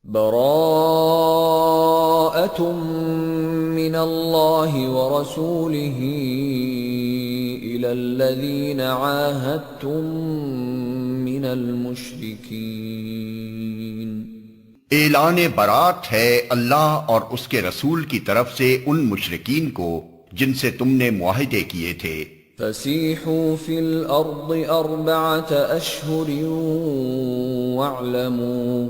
براءة من الله ورسوله إلى الذين عاهدتم من المشركين۔ اعلان برات ہے اللہ اور اس کے رسول کی طرف سے ان مشرکین کو جن سے تم نے معاہدے کیے تھے۔ فسیحوا فی الارض 4 اشہر واعلموا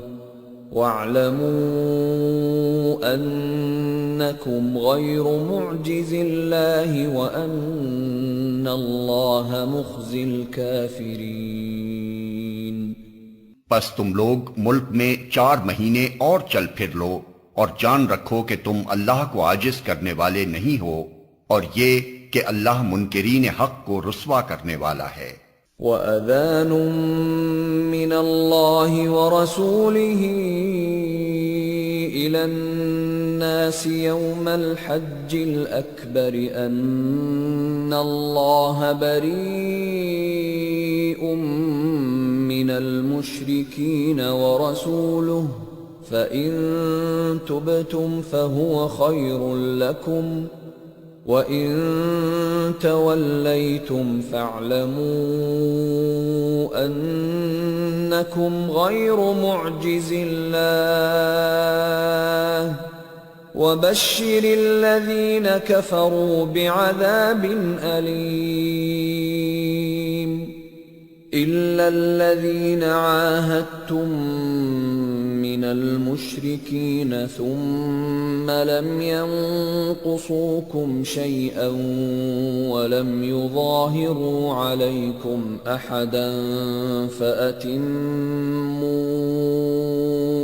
انکم غیر معجز اللہ وان اللہ مخزی الکافرین۔ پس تم لوگ ملک میں 4 مہینے اور چل پھر لو اور جان رکھو کہ تم اللہ کو عاجز کرنے والے نہیں ہو، اور یہ کہ اللہ منکرین حق کو رسوا کرنے والا ہے۔ وَأَذَانٌ مِّنَ اللَّهِ وَرَسُولِهِ إِلَى النَّاسِ يَوْمَ الْحَجِّ الْأَكْبَرِ أَنَّ اللَّهَ بَرِيءٌ مِّنَ الْمُشْرِكِينَ وَرَسُولُهُ فَإِن تُبْتُمْ فَهُوَ خَيْرٌ لَّكُمْ وَإِن تَوَلَّيْتُمْ فَاعْلَمُوا أَنَّكُمْ غَيْرُ مُعْجِزِ اللَّهِ وَبَشِّرِ الَّذِينَ كَفَرُوا بِعَذَابٍ أَلِيمٍ۔ إِلَّا الَّذِينَ عَاهَدتُّم مِّنَ الْمُشْرِكِينَ ثُمَّ لَمْ يَنقُصُوكُمْ شَيْئًا وَلَمْ يُظَاهِرُوا عَلَيْكُمْ أَحَدًا فَأَتِمُّوا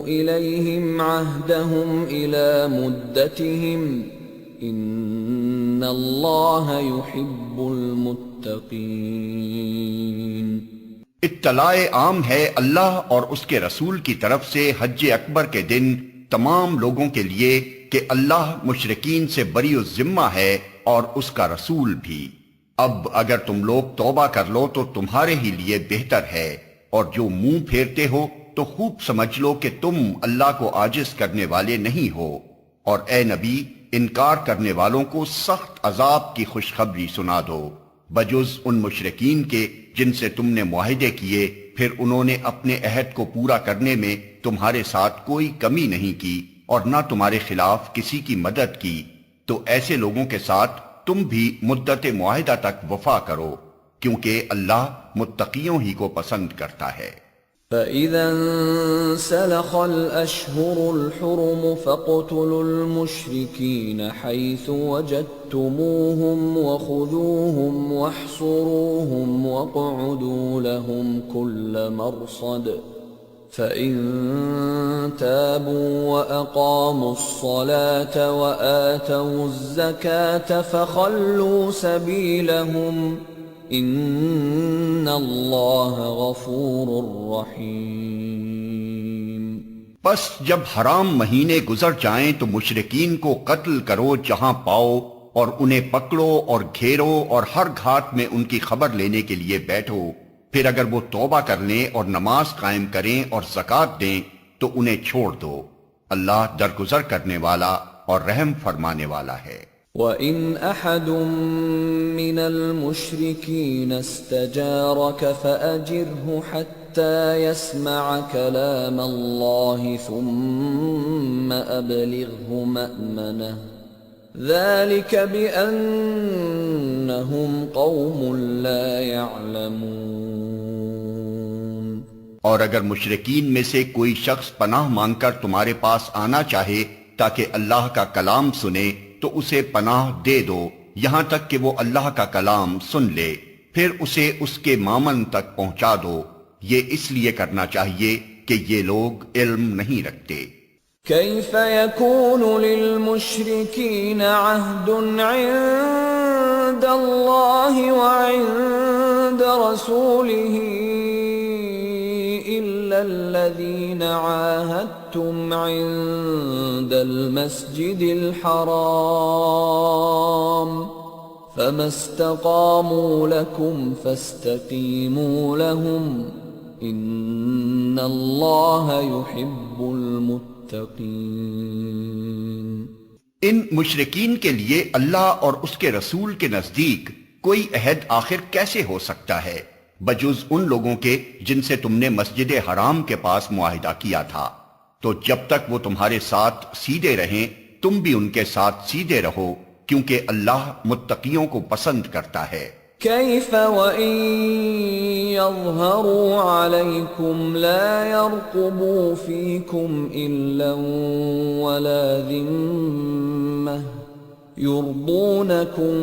إِلَيْهِمْ عَهْدَهُمْ إِلَى مُدَّتِهِمْ إِنَّ اللَّهَ يُحِبُّ الْمُتَّقِينَ۔ اطلاع عام ہے اللہ اور اس کے رسول کی طرف سے حج اکبر کے دن تمام لوگوں کے لیے کہ اللہ مشرکین سے بری الذمہ ہے اور اس کا رسول بھی۔ اب اگر تم لوگ توبہ کر لو تو تمہارے ہی لیے بہتر ہے، اور جو منہ پھیرتے ہو تو خوب سمجھ لو کہ تم اللہ کو عاجز کرنے والے نہیں ہو، اور اے نبی انکار کرنے والوں کو سخت عذاب کی خوشخبری سنا دو، بجز ان مشرکین کے جن سے تم نے معاہدے کیے پھر انہوں نے اپنے عہد کو پورا کرنے میں تمہارے ساتھ کوئی کمی نہیں کی اور نہ تمہارے خلاف کسی کی مدد کی، تو ایسے لوگوں کے ساتھ تم بھی مدت معاہدہ تک وفا کرو، کیونکہ اللہ متقیوں ہی کو پسند کرتا ہے۔ فَإِذَا انسَلَخَ الْأَشْهُرُ الْحُرُمُ فَاقْتُلُوا الْمُشْرِكِينَ حَيْثُ وَجَدتُّمُوهُمْ وَخُذُوهُمْ وَاحْصُرُوهُمْ وَاقْعُدُوا لَهُمْ كُلَّ مَرْصَدٍ فَإِن تَابُوا وَأَقَامُوا الصَّلَاةَ وَآتَوُا الزَّكَاةَ فَخَلُّوا سَبِيلَهُمْ ان اللہ غفور رحیم۔ پس جب حرام مہینے گزر جائیں تو مشرکین کو قتل کرو جہاں پاؤ، اور انہیں پکڑو اور گھیرو اور ہر گھاٹ میں ان کی خبر لینے کے لیے بیٹھو، پھر اگر وہ توبہ کر لیں اور نماز قائم کریں اور زکوٰۃ دیں تو انہیں چھوڑ دو، اللہ درگزر کرنے والا اور رحم فرمانے والا ہے۔ وَإِنْ أَحَدٌ مِّنَ الْمُشْرِكِينَ اسْتَجَارَكَ فَأَجِرْهُ حَتَّى يَسْمَعَ كَلَامَ اللَّهِ ثُمَّ أَبْلِغْهُ مَأْمَنَهُ ذَلِكَ بِأَنَّهُمْ قَوْمٌ لَا يَعْلَمُونَ۔ اور اگر مشرکین میں سے کوئی شخص پناہ مانگ کر تمہارے پاس آنا چاہے تاکہ اللہ کا کلام سنے تو اسے پناہ دے دو یہاں تک کہ وہ اللہ کا کلام سن لے، پھر اسے اس کے مامن تک پہنچا دو، یہ اس لیے کرنا چاہیے کہ یہ لوگ علم نہیں رکھتے۔ کیف یکون للمشرکین عہد عند اللہ وعند رسولہ الذين عاهدتم عند المسجد الحرام فما استقاموا لكم فاستقيموا لهم إن الله يحب المتقين۔ المتقين ان مشرکین کے لیے اللہ اور اس کے رسول کے نزدیک کوئی عہد آخر کیسے ہو سکتا ہے بجز ان لوگوں کے جن سے تم نے مسجد حرام کے پاس معاہدہ کیا تھا، تو جب تک وہ تمہارے ساتھ سیدھے رہیں تم بھی ان کے ساتھ سیدھے رہو، کیونکہ اللہ متقیوں کو پسند کرتا ہے۔ كيف وإن يظهروا عليكم لا يرقبوا فيكم إلا ولا ذمة يرضونكم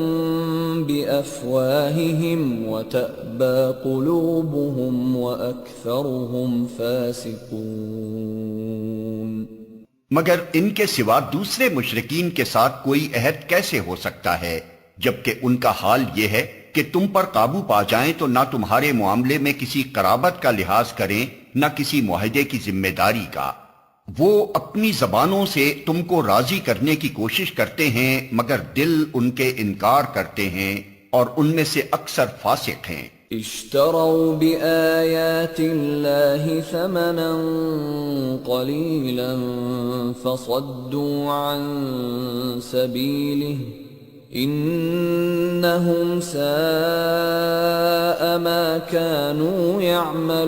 بأفواههم وتأبى قلوبهم وأكثرهم فاسقون۔ مگر ان کے سوا دوسرے مشرکین کے ساتھ کوئی عہد کیسے ہو سکتا ہے جبکہ ان کا حال یہ ہے کہ تم پر قابو پا جائیں تو نہ تمہارے معاملے میں کسی قرابت کا لحاظ کریں نہ کسی معاہدے کی ذمہ داری کا۔ وہ اپنی زبانوں سے تم کو راضی کرنے کی کوشش کرتے ہیں مگر دل ان کے انکار کرتے ہیں اور ان میں سے اکثر فاسق ہیں۔ اشتروا بآيات الله ثمنا قليلا فصدوا عن سبيله انہم ساء ما كانوا يعملون۔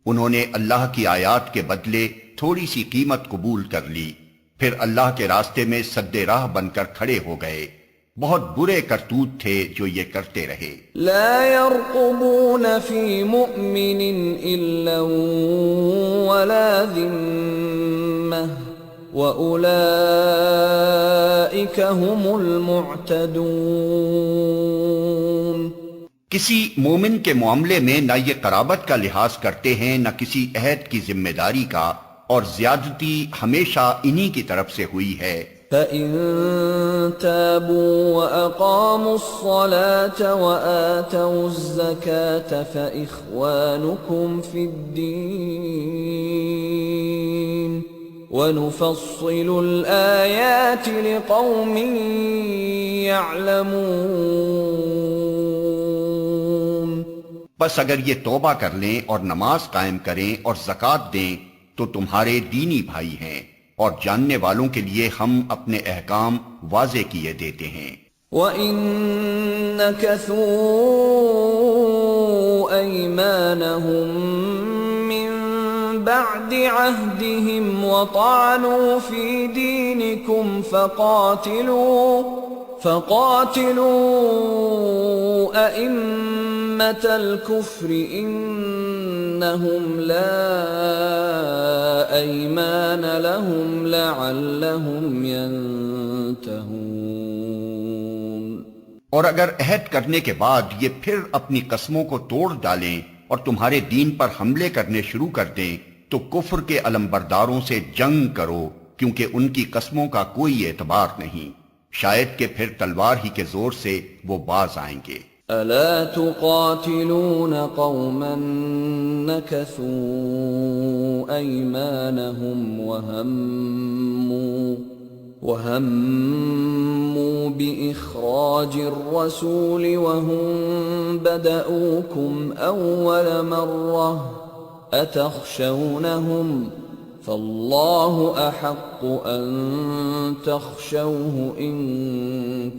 انہوں نے اللہ کی آیات کے بدلے تھوڑی سی قیمت قبول کر لی، پھر اللہ کے راستے میں سد راہ بن کر کھڑے ہو گئے۔ بہت برے کرتوت تھے جو یہ کرتے رہے۔ لا يرقبون في مؤمن الا ولا ذمة وَأُولَئِكَ هُمُ الْمُعْتَدُونَ۔ کسی مومن کے معاملے میں نہ یہ قرابت کا لحاظ کرتے ہیں نہ کسی عہد کی ذمہ داری کا، اور زیادتی ہمیشہ انہی کی طرف سے ہوئی ہے۔ فَإِن تَابُوا وَأَقَامُوا الصَّلَاةَ وَآتَوُا الزَّكَاةَ فَإِخْوَانُكُمْ فِي الدِّينِ وَنُفَصِّلُ الْآيَاتِ لِقَوْمٍ يَعْلَمُونَ۔ بس اگر یہ توبہ کر لیں اور نماز قائم کریں اور زکوٰۃ دیں تو تمہارے دینی بھائی ہیں، اور جاننے والوں کے لیے ہم اپنے احکام واضح کیے دیتے ہیں۔ وَإِن نَكَثُوا أَيْمَانَهُم مِّن بَعْدِ عَهْدِهِمْ وَطَعَنُوا فِي دِينِكُمْ فَقَاتِلُوا أَئِمَّةَ الْكُفْرِ إِنَّهُمْ لَا أَيْمَانَ لَهُمْ لَعَلَّهُمْ يَنْتَهُونَ۔ اور اگر عہد کرنے کے بعد یہ پھر اپنی قسموں کو توڑ ڈالیں اور تمہارے دین پر حملے کرنے شروع کر دیں تو کفر کے علمبرداروں سے جنگ کرو، کیونکہ ان کی قسموں کا کوئی اعتبار نہیں، شاید کہ پھر تلوار ہی کے زور سے وہ باز آئیں گے۔ أَلَا تُقَاتِلُونَ قَوْمًا نَكَثُوا أَيْمَانَهُمْ وَهَمُّوا بِإِخْرَاجِ الرَّسُولِ وَهُمْ بَدَأُوكُمْ أَوَّلَ مَرَّةٍ أَتَخْشَوْنَهُمْ فَاللَّهُ أَحَقُّ أَن تَخْشَوْهُ إِن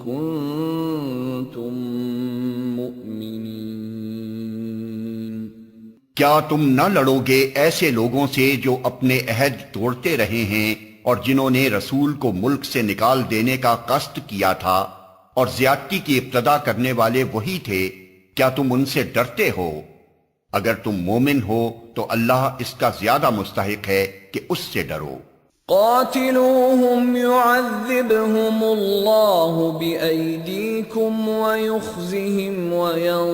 كُنتُم مُّؤْمِنِينَ۔ کیا تم نہ لڑو گے ایسے لوگوں سے جو اپنے عہد توڑتے رہے ہیں اور جنہوں نے رسول کو ملک سے نکال دینے کا قصد کیا تھا، اور زیادتی کی ابتدا کرنے والے وہی تھے؟ کیا تم ان سے ڈرتے ہو؟ اگر تم مومن ہو تو اللہ اس کا زیادہ مستحق ہے کہ اس سے ڈرو۔ قاتلوهم يعذبهم الله بأيديكم ويخزهم وينصركم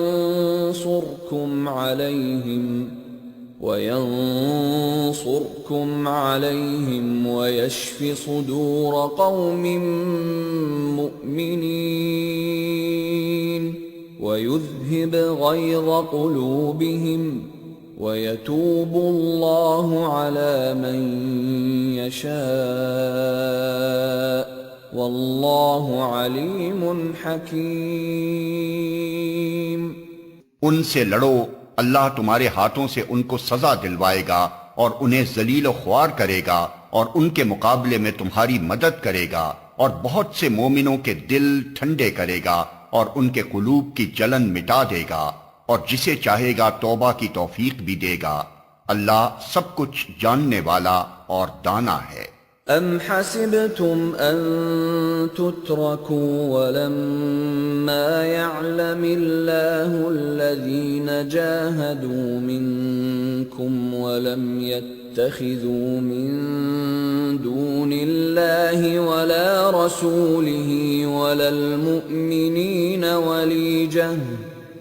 عليهم ويشف صدور قوم مؤمنين ويذهب غيظ قلوبهم وَيَتُوبُ اللَّهُ عَلَى مَن يَشَاءُ وَاللَّهُ عَلِيمٌ حَكِيمٌ۔ ان سے لڑو، اللہ تمہارے ہاتھوں سے ان کو سزا دلوائے گا اور انہیں ذلیل و خوار کرے گا اور ان کے مقابلے میں تمہاری مدد کرے گا اور بہت سے مومنوں کے دل ٹھنڈے کرے گا اور ان کے قلوب کی جلن مٹا دے گا اور جسے چاہے گا توبہ کی توفیق بھی دے گا۔ اللہ سب کچھ جاننے والا اور دانا ہے۔ أَمْ حَسِبْتُمْ أَن تُتْرَكُوا وَلَمَّا يَعْلَمِ اللَّهُ الَّذِينَ جَاهَدُوا مِنكُمْ وَلَمْ يَتَّخِذُوا مِن دُونِ اللَّهِ وَلَا رَسُولِهِ وَلَا الْمُؤْمِنِينَ وَلِيجَةً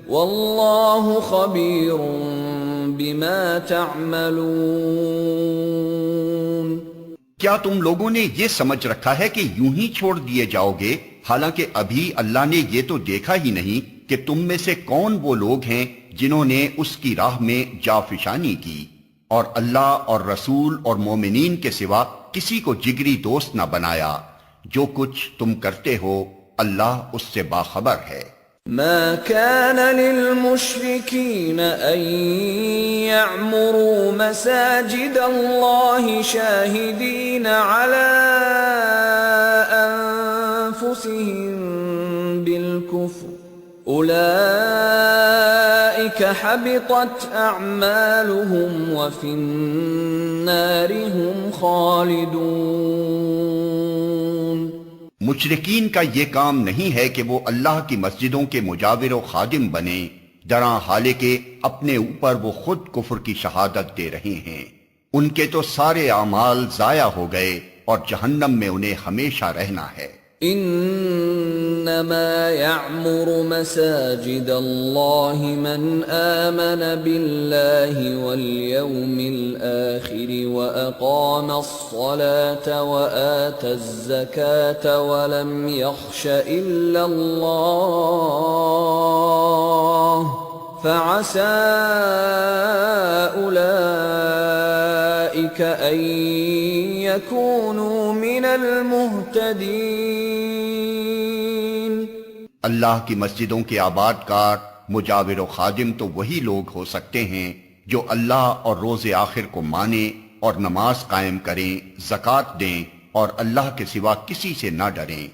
وَاللَّهُ خَبِيرٌ بِمَا تَعْمَلُونَ۔ کیا تم لوگوں نے یہ سمجھ رکھا ہے کہ یوں ہی چھوڑ دیے جاؤ گے، حالانکہ ابھی اللہ نے یہ تو دیکھا ہی نہیں کہ تم میں سے کون وہ لوگ ہیں جنہوں نے اس کی راہ میں جافشانی کی، اور اللہ اور رسول اور مومنین کے سوا کسی کو جگری دوست نہ بنایا۔ جو کچھ تم کرتے ہو اللہ اس سے باخبر ہے۔ ما كان للمشركين أن يعمروا مساجد الله شاهدين على أنفسهم بالكفر أولئك حبطت أعمالهم وفي النار هم خالدون۔ مشرکین کا یہ کام نہیں ہے کہ وہ اللہ کی مسجدوں کے مجاور و خادم بنیں، دران حالے کہ اپنے اوپر وہ خود کفر کی شہادت دے رہے ہیں۔ ان کے تو سارے اعمال ضائع ہو گئے اور جہنم میں انہیں ہمیشہ رہنا ہے۔ انما يعمر مساجد الله من آمن بالله واليوم الآخر وأقام الصلاة وآتى الزكاة ولم يخش إلا الله فعسى أولئك أن يكونوا من المهتدين۔ اللہ کی مسجدوں کے آباد کار مجاور و خادم تو وہی لوگ ہو سکتے ہیں جو اللہ اور روز آخر کو مانیں اور نماز قائم کریں، زکوٰۃ دیں اور اللہ کے سوا کسی سے نہ ڈریں۔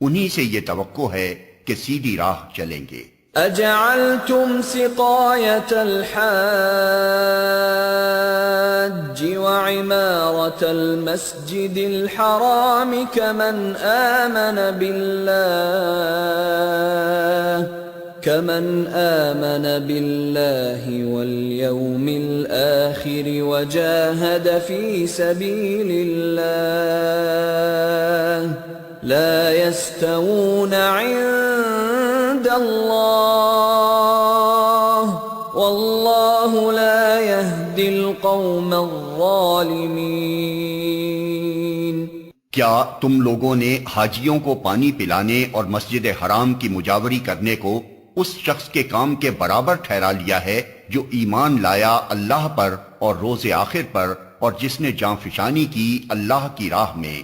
انہی سے یہ توقع ہے کہ سیدھی راہ چلیں گے۔ أجعلتم سقاية الحاج وعمارة المسجد الحرام كمن آمن بالله واليوم الآخر وجاهد في سبيل الله لا يستوون عند الله والله لا يهدي القوم الظالمين۔ کیا تم لوگوں نے حاجیوں کو پانی پلانے اور مسجد حرام کی مجاوری کرنے کو اس شخص کے کام کے برابر ٹھہرا لیا ہے جو ایمان لایا اللہ پر اور روز آخر پر اور جس نے جانفشانی کی اللہ کی راہ میں؟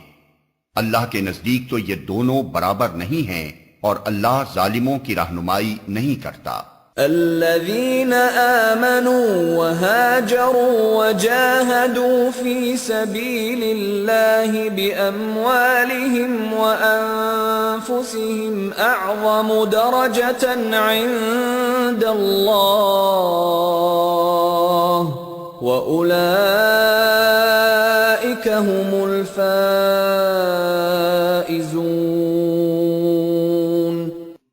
اللہ کے نزدیک تو یہ دونوں برابر نہیں ہیں اور اللہ ظالموں کی رہنمائی نہیں کرتا۔ الذين آمنوا وهاجروا وجاهدوا في سبيل الله بأموالهم وأنفسهم أعظم درجة عند الله وأولئك هم الفائزون۔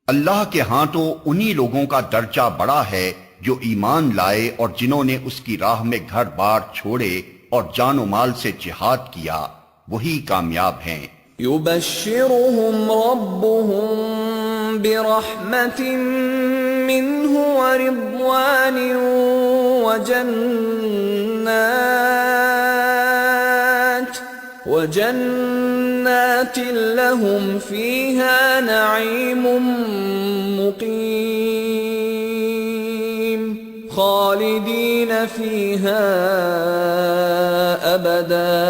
اللہ کے ہاں تو انہی لوگوں کا درجہ بڑا ہے جو ایمان لائے اور جنہوں نے اس کی راہ میں گھر بار چھوڑے اور جان و مال سے جہاد کیا، وہی کامیاب ہیں۔ يبشرهم ربهم برحمة منه ورضوان وجنات لهم فيها نعيم مقيم خالدين فيها أبدا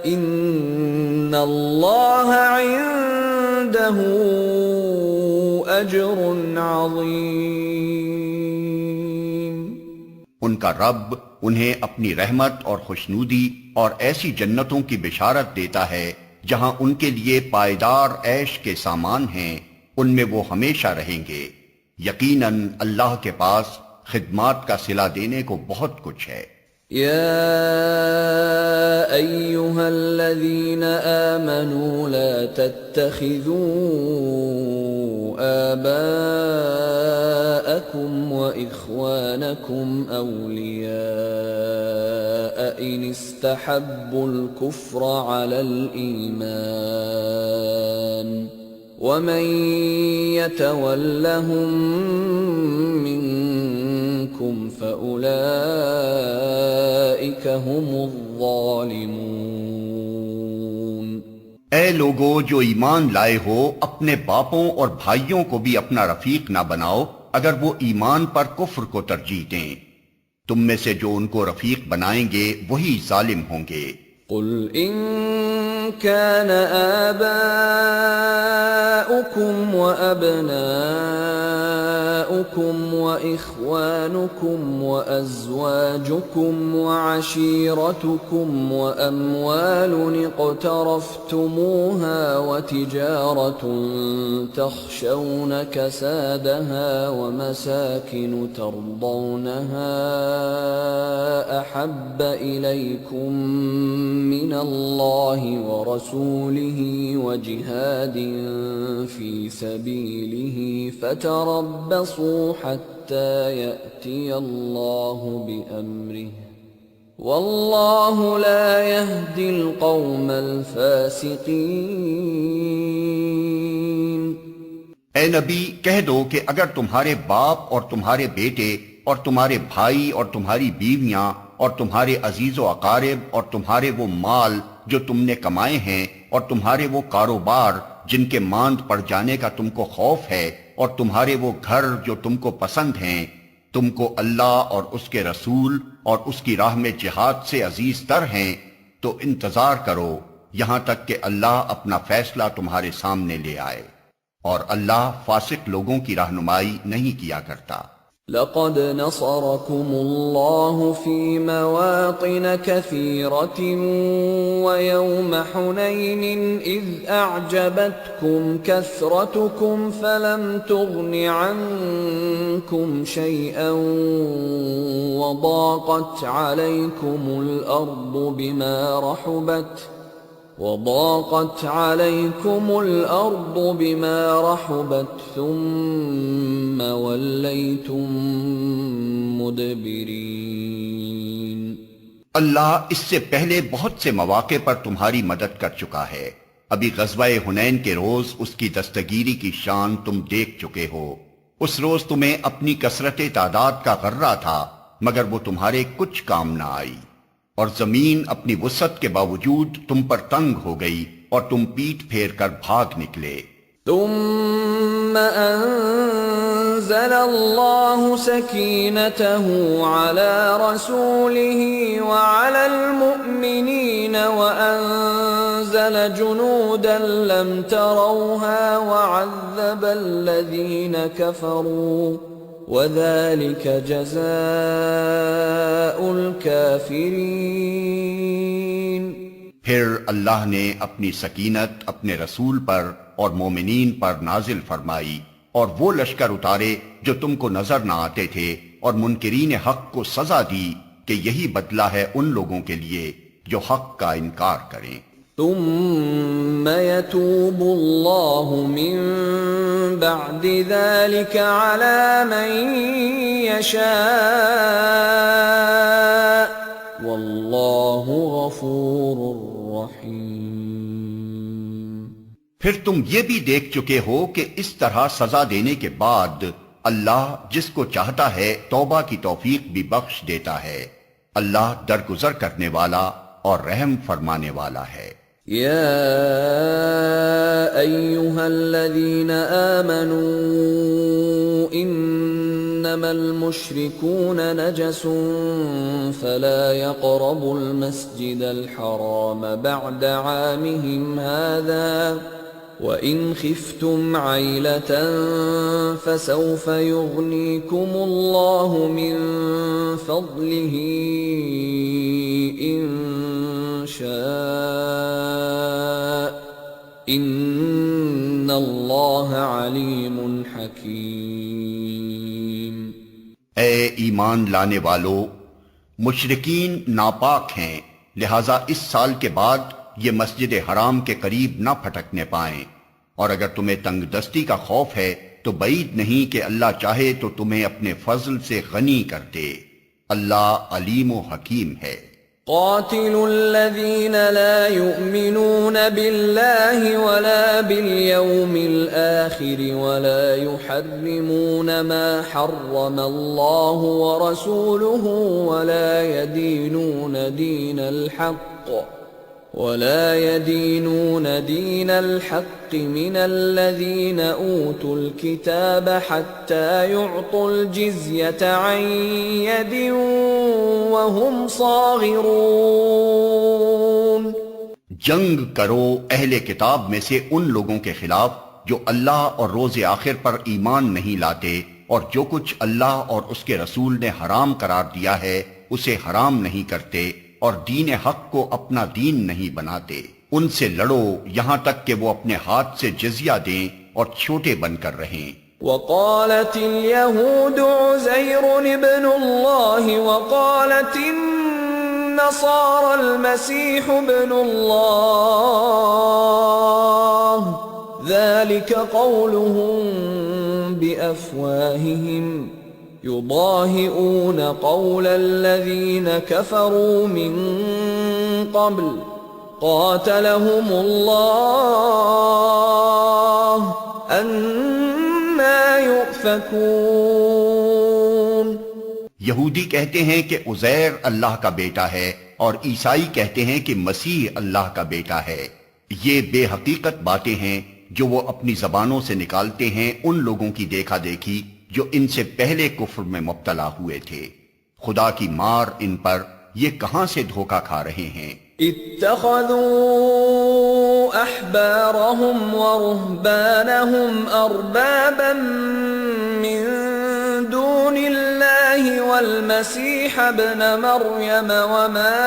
إن الله عنده أجر عظيم۔ ان کا رب انہیں اپنی رحمت اور خوشنودی اور ایسی جنتوں کی بشارت دیتا ہے جہاں ان کے لیے پائیدار عیش کے سامان ہیں، ان میں وہ ہمیشہ رہیں گے۔ یقیناً اللہ کے پاس خدمات کا صلہ دینے کو بہت کچھ ہے۔ يا أيها الذين آمنوا لا تتخذوا آباءكم وإخوانكم أولياء إن استحبوا الكفر على الإيمان ومن يتولهم منكم فأولئك هم الظالمون۔ اے لوگو جو ایمان لائے ہو، اپنے باپوں اور بھائیوں کو بھی اپنا رفیق نہ بناؤ اگر وہ ایمان پر کفر کو ترجیح دیں، تم میں سے جو ان کو رفیق بنائیں گے وہی ظالم ہوں گے۔ قل إن كان آباؤكم وأبناؤكم وإخوانكم وأزواجكم وعشيرتكم وأموال اقترفتموها وتجارة تخشون كسادها ومساكن ترضونها أحب إليكم من الله ورسوله وجهاد في سبيله فتربصوا حتى يأتي الله بأمره والله لا يهدي القوم الفاسقين۔ اے نبی کہہ دو کہ اگر تمہارے باپ اور تمہارے بیٹے اور تمہارے بھائی اور تمہاری بیویاں اور تمہارے عزیز و اقارب اور تمہارے وہ مال جو تم نے کمائے ہیں اور تمہارے وہ کاروبار جن کے ماند پڑ جانے کا تم کو خوف ہے اور تمہارے وہ گھر جو تم کو پسند ہیں، تم کو اللہ اور اس کے رسول اور اس کی راہ میں جہاد سے عزیز تر ہیں، تو انتظار کرو یہاں تک کہ اللہ اپنا فیصلہ تمہارے سامنے لے آئے، اور اللہ فاسق لوگوں کی رہنمائی نہیں کیا کرتا۔ لقد نصركم الله في مواطن كثيرة ويوم حنين إذ أعجبتكم كثرتكم فلم تغن عنكم شيئا وضاقت عليكم الأرض بما رحبت ثم وليتم مدبرين۔ اللہ اس سے پہلے بہت سے مواقع پر تمہاری مدد کر چکا ہے۔ ابھی غزوہ حنین کے روز اس کی دستگیری کی شان تم دیکھ چکے ہو۔ اس روز تمہیں اپنی کثرت تعداد کا غرہ تھا، مگر وہ تمہارے کچھ کام نہ آئی، اور زمین اپنی وسعت کے باوجود تم پر تنگ ہو گئی اور تم پیٹ پھیر کر بھاگ نکلے۔ ثم أنزل الله سكينته على رسوله وعلى المؤمنين وأنزل جنودا لم تروها وعذب الذين كفروا وَذَلِكَ جَزَاءُ الْكَافِرِينَ۔ پھر اللہ نے اپنی سکینت اپنے رسول پر اور مومنین پر نازل فرمائی اور وہ لشکر اتارے جو تم کو نظر نہ آتے تھے، اور منکرین حق کو سزا دی کہ یہی بدلہ ہے ان لوگوں کے لیے جو حق کا انکار کریں۔ ثم يتوب الله من بعد ذلك على من يشاء والله غفور رحيم۔ پھر تم یہ بھی دیکھ چکے ہو کہ اس طرح سزا دینے کے بعد اللہ جس کو چاہتا ہے توبہ کی توفیق بھی بخش دیتا ہے۔ اللہ درگزر کرنے والا اور رحم فرمانے والا ہے۔ يا أيها الذين آمنوا إنما المشركون نجس فلا يقربوا المسجد الحرام بعد عامهم هذا وَإِنْ خِفْتُمْ عَيْلَةً فَسَوْفَ يُغْنِيكُمُ اللَّهُ مِنْ فَضْلِهِ إِنْ شَاءَ إِنَّ اللَّهَ عَلِيمٌ حَكِيمٌ۔ اے ایمان لانے والو، مشرکین ناپاک ہیں، لہذا اس سال کے بعد یہ مسجد حرام کے قریب نہ پھٹکنے پائیں، اور اگر تمہیں تنگ دستی کا خوف ہے تو بعید نہیں کہ اللہ چاہے تو تمہیں اپنے فضل سے غنی کر دے۔ اللہ علیم و حکیم ہے۔ قاتلوا الذين لا يؤمنون بالله ولا باليوم الآخر ولا يحرمون ما حرم الله ورسوله ولا يدينون دين الحق من الذين أوتوا الكتاب حتى يعطوا الجزية عن يد وهم صاغرون۔ جنگ کرو اہل کتاب میں سے ان لوگوں کے خلاف جو اللہ اور روز آخر پر ایمان نہیں لاتے اور جو کچھ اللہ اور اس کے رسول نے حرام قرار دیا ہے اسے حرام نہیں کرتے اور دین حق کو اپنا دین نہیں بناتے۔ ان سے لڑو یہاں تک کہ وہ اپنے ہاتھ سے جزیہ دیں اور چھوٹے بن کر رہیں۔ وقالت اليهود عزير ابن الله وقالت النصارى المسيح ابن الله ذلك قولهم بأفواههم يضاهئون قول الذين كفروا من قبل قاتلهم الله أنا يؤفكون۔ یہودی کہتے ہیں کہ عزیر اللہ کا بیٹا ہے اور عیسائی کہتے ہیں کہ مسیح اللہ کا بیٹا ہے۔ یہ بے حقیقت باتیں ہیں جو وہ اپنی زبانوں سے نکالتے ہیں ان لوگوں کی دیکھا دیکھی جو ان سے پہلے کفر میں مبتلا ہوئے تھے۔ خدا کی مار ان پر، یہ کہاں سے دھوکہ کھا رہے ہیں۔ اتخذوا احبارهم ورهبانهم اربابا من دون الله والمسيح ابن مريم وما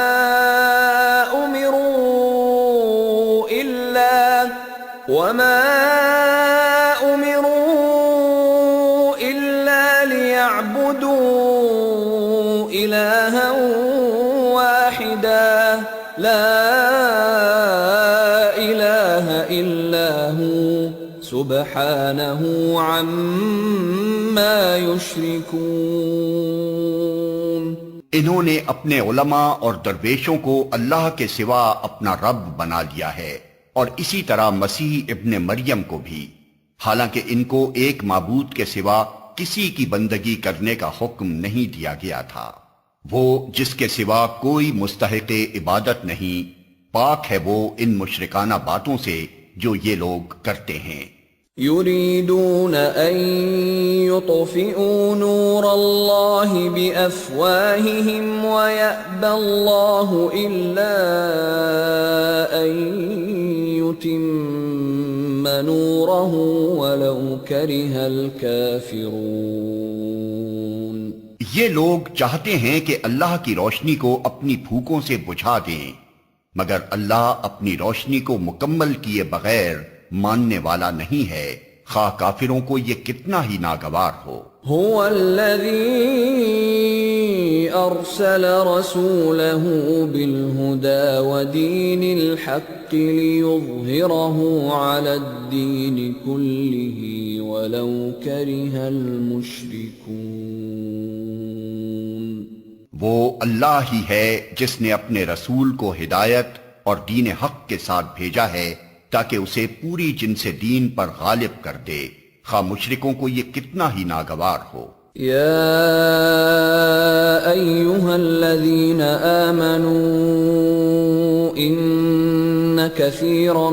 امروا الا ليعبدوا الها واحدا لا الہ الا هو سبحانہ عما یشرکون۔ انہوں نے اپنے علماء اور درویشوں کو اللہ کے سوا اپنا رب بنا لیا ہے، اور اسی طرح مسیح ابن مریم کو بھی، حالانکہ ان کو ایک معبود کے سوا کسی کی بندگی کرنے کا حکم نہیں دیا گیا تھا۔ وہ جس کے سوا کوئی مستحق عبادت نہیں، پاک ہے وہ ان مشرکانہ باتوں سے جو یہ لوگ کرتے ہیں۔ یریدون ان یطفئوا نور اللہ بافواہہم ویأبی اللہ الا ان یتم نورہ ولو کرہ الکافرون۔ یہ لوگ چاہتے ہیں کہ اللہ کی روشنی کو اپنی پھوکوں سے بجھا دیں، مگر اللہ اپنی روشنی کو مکمل کیے بغیر ماننے والا نہیں ہے، خواہ کافروں کو یہ کتنا ہی ناگوار ہو۔ هو الذی ارسل رسولہ بالہدى ودین الحق لیظہرہ علی الدین کلہ ولو کرہ المشرکون۔ وہ اللہ ہی ہے جس نے اپنے رسول کو ہدایت اور دین حق کے ساتھ بھیجا ہے تاکہ اسے پوری جنس دین پر غالب کر دے، خواہ مشرکوں کو یہ کتنا ہی ناگوار ہو۔ یا ایہا الذین آمنوا ان کثیرا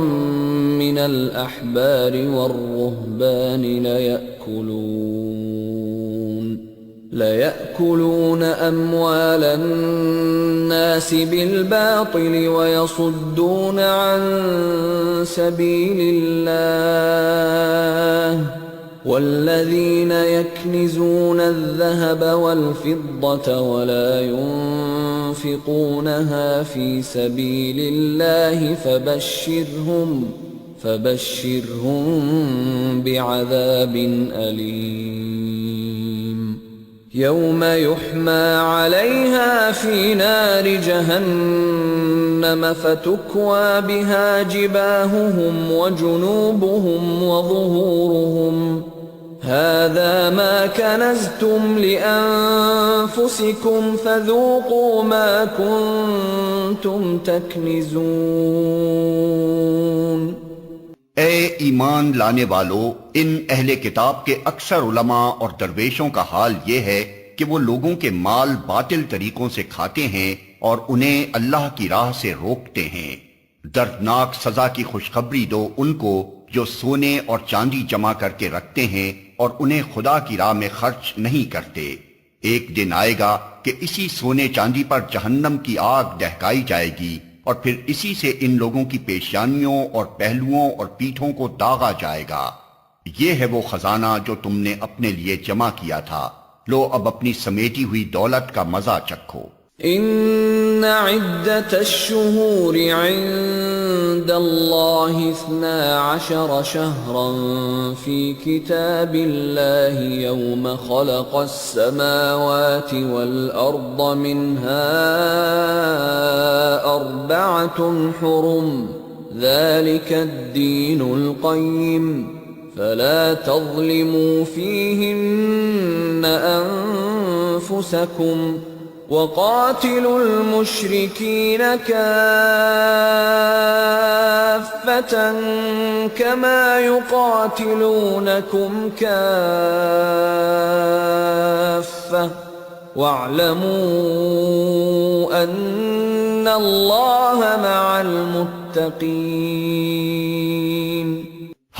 من الاحبار والرہبان لَيَأْكُلُونَ أَمْوَالَ النَّاسِ بِالْبَاطِلِ وَيَصُدُّونَ عَن سَبِيلِ اللَّهِ وَالَّذِينَ يَكْنِزُونَ الذَّهَبَ وَالْفِضَّةَ وَلَا يُنفِقُونَهَا فِي سَبِيلِ اللَّهِ فَبَشِّرْهُم بِعَذَابٍ أَلِيمٍ يَوْمَ يُحْمَىٰ عَلَيْهَا فِي نَارِ جَهَنَّمَ فَتُكْوَىٰ بِهَا جِبَاهُهُمْ وَجُنُوبُهُمْ وَظُهُورُهُمْ هَٰذَا مَا كَنَزْتُمْ لِأَنفُسِكُمْ فَذُوقُوا مَا كُنتُمْ تَكْنِزُونَ۔ اے ایمان لانے والو، ان اہل کتاب کے اکثر علماء اور درویشوں کا حال یہ ہے کہ وہ لوگوں کے مال باطل طریقوں سے کھاتے ہیں اور انہیں اللہ کی راہ سے روکتے ہیں۔ دردناک سزا کی خوشخبری دو ان کو جو سونے اور چاندی جمع کر کے رکھتے ہیں اور انہیں خدا کی راہ میں خرچ نہیں کرتے۔ ایک دن آئے گا کہ اسی سونے چاندی پر جہنم کی آگ دہکائی جائے گی اور پھر اسی سے ان لوگوں کی پیشانیوں اور پہلوؤں اور پیٹھوں کو داغا جائے گا۔ یہ ہے وہ خزانہ جو تم نے اپنے لیے جمع کیا تھا، لو اب اپنی سمیٹی ہوئی دولت کا مزہ چکھو۔ ان عدت الشہور عند اللہ 12 شہرا فی کتاب اللہ یوم خلق السماوات والارض منها 4 حرم ذلك الدین القیم فلا تظلموا فیہن انفسکم وَقَاتِلُوا الْمُشْرِكِينَ كَافَّةً كَمَا يُقَاتِلُونَكُمْ كَافَّةً وَاعْلَمُوا أَنَّ اللَّهَ مَعَ الْمُتَّقِينَ۔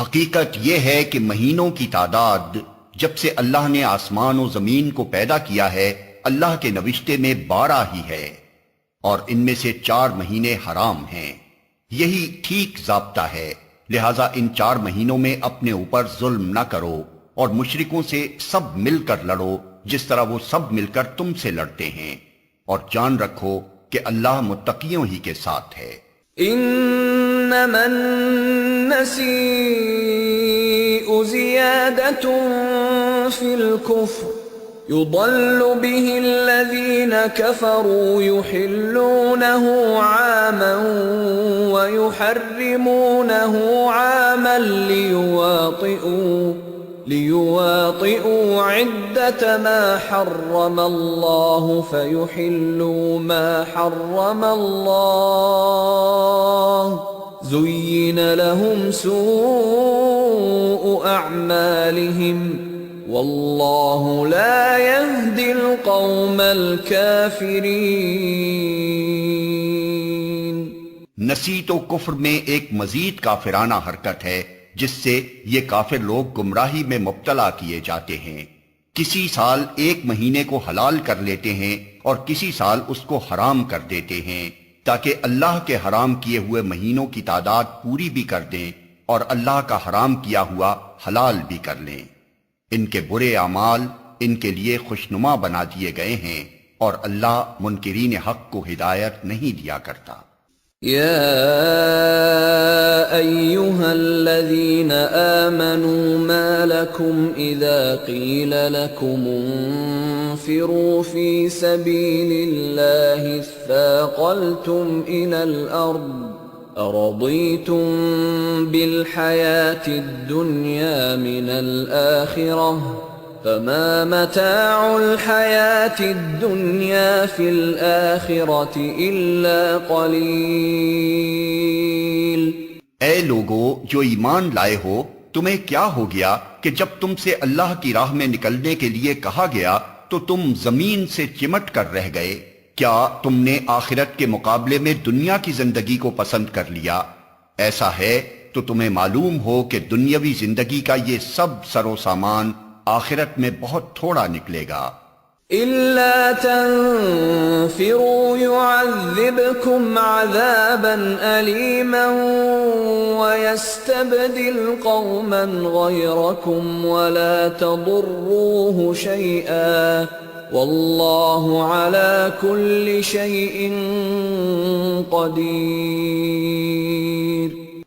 حقیقت یہ ہے کہ مہینوں کی تعداد جب سے اللہ نے آسمان و زمین کو پیدا کیا ہے اللہ کے نوشتے میں 12 ہی ہے، اور ان میں سے 4 مہینے حرام ہیں۔ یہی ٹھیک ضابطہ ہے، لہٰذا ان 4 مہینوں میں اپنے اوپر ظلم نہ کرو اور مشرکوں سے سب مل کر لڑو جس طرح وہ سب مل کر تم سے لڑتے ہیں، اور جان رکھو کہ اللہ متقیوں ہی کے ساتھ ہے۔ انما النسیء زیادۃ فی الکفر يضل به الذين كفروا يحلونه عاما ويحرمونه عاما ليواطئوا عدة ما حرم الله فيحلوا ما حرم الله زين لهم سوء أعمالهم واللہ لا يهدی القوم الکافرین۔ نسی تو کفر میں ایک مزید کافرانہ حرکت ہے جس سے یہ کافر لوگ گمراہی میں مبتلا کیے جاتے ہیں۔ کسی سال ایک مہینے کو حلال کر لیتے ہیں اور کسی سال اس کو حرام کر دیتے ہیں تاکہ اللہ کے حرام کیے ہوئے مہینوں کی تعداد پوری بھی کر دیں اور اللہ کا حرام کیا ہوا حلال بھی کر لیں۔ ان کے برے اعمال ان کے لیے خوشنما بنا دیے گئے ہیں اور اللہ منکرین حق کو ہدایت نہیں دیا کرتا۔ یا ایہا الذین آمنوا ما لکم اذا قیل لکم انفروا فی سبیل اللہ اثاقلتم الى الارض أرضيتم بالحياة الدنيا من الآخرة فما متاع الحياة الدنيا في الآخرة إلا قليل۔ اے لوگو جو ایمان لائے ہو، تمہیں کیا ہو گیا کہ جب تم سے اللہ کی راہ میں نکلنے کے لیے کہا گیا تو تم زمین سے چمٹ کر رہ گئے؟ کیا تم نے آخرت کے مقابلے میں دنیا کی زندگی کو پسند کر لیا؟ ایسا ہے تو تمہیں معلوم ہو کہ دنیاوی زندگی کا یہ سب سر و سامان آخرت میں بہت تھوڑا نکلے گا۔ إلا تنفروا يعذبكم عذابا أليما ويستبدل قوما غيركم ولا تضروه شيئا والله على كل شيء قدير.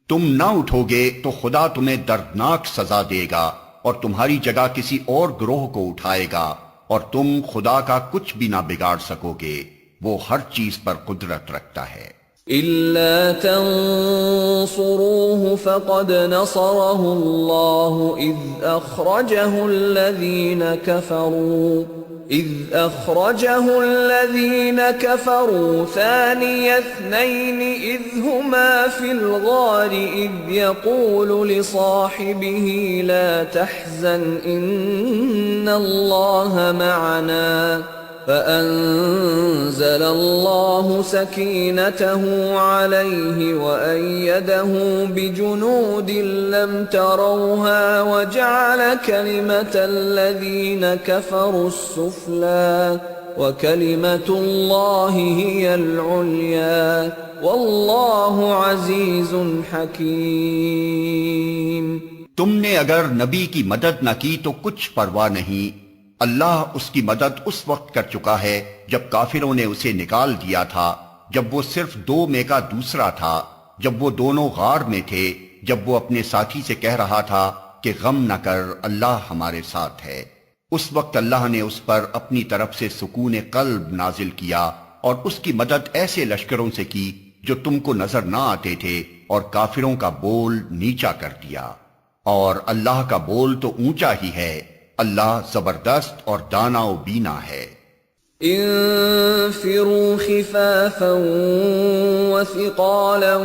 تم نہ اٹھو گے تو خدا تمہیں دردناک سزا دے گا اور تمہاری جگہ کسی اور گروہ کو اٹھائے گا اور تم خدا کا کچھ بھی نہ بگاڑ سکو گے، وہ ہر چیز پر قدرت رکھتا ہے. إلا تنصروه فقد نصره الله إذ أخرجه الذين كفروا ثاني اثنين إذ هما في الغار إذ يقول لصاحبه لا تحزن إن الله معنا فأنزل الله سكينته عليه وأيده بجنود لم تروها وجعل كلمة الذين كفروا السفلى وكلمة الله هي العليا والله عزيز حكيم. تم نے اگر نبی کی مدد نہ کی تو کچھ پرواہ نہیں، اللہ اس کی مدد اس وقت کر چکا ہے جب کافروں نے اسے نکال دیا تھا، جب وہ صرف دو میں کا دوسرا تھا، جب وہ دونوں غار میں تھے، جب وہ اپنے ساتھی سے کہہ رہا تھا کہ غم نہ کر، اللہ ہمارے ساتھ ہے. اس وقت اللہ نے اس پر اپنی طرف سے سکون قلب نازل کیا اور اس کی مدد ایسے لشکروں سے کی جو تم کو نظر نہ آتے تھے، اور کافروں کا بول نیچا کر دیا، اور اللہ کا بول تو اونچا ہی ہے. اللہ زبردست اور دانا و بینا ہے. انفروا خفافا وثقالا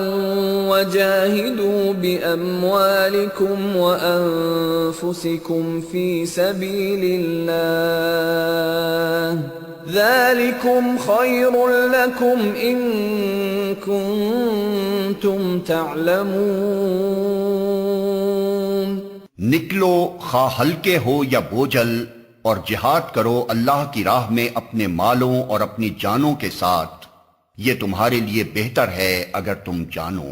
وجاهدوا بأموالكم وأنفسكم في سبيل الله ذلكم خير لكم إن كنتم تعلمون. نکلو خواہ ہلکے ہو یا بوجھل، اور جہاد کرو اللہ کی راہ میں اپنے مالوں اور اپنی جانوں کے ساتھ، یہ تمہارے لیے بہتر ہے اگر تم جانو.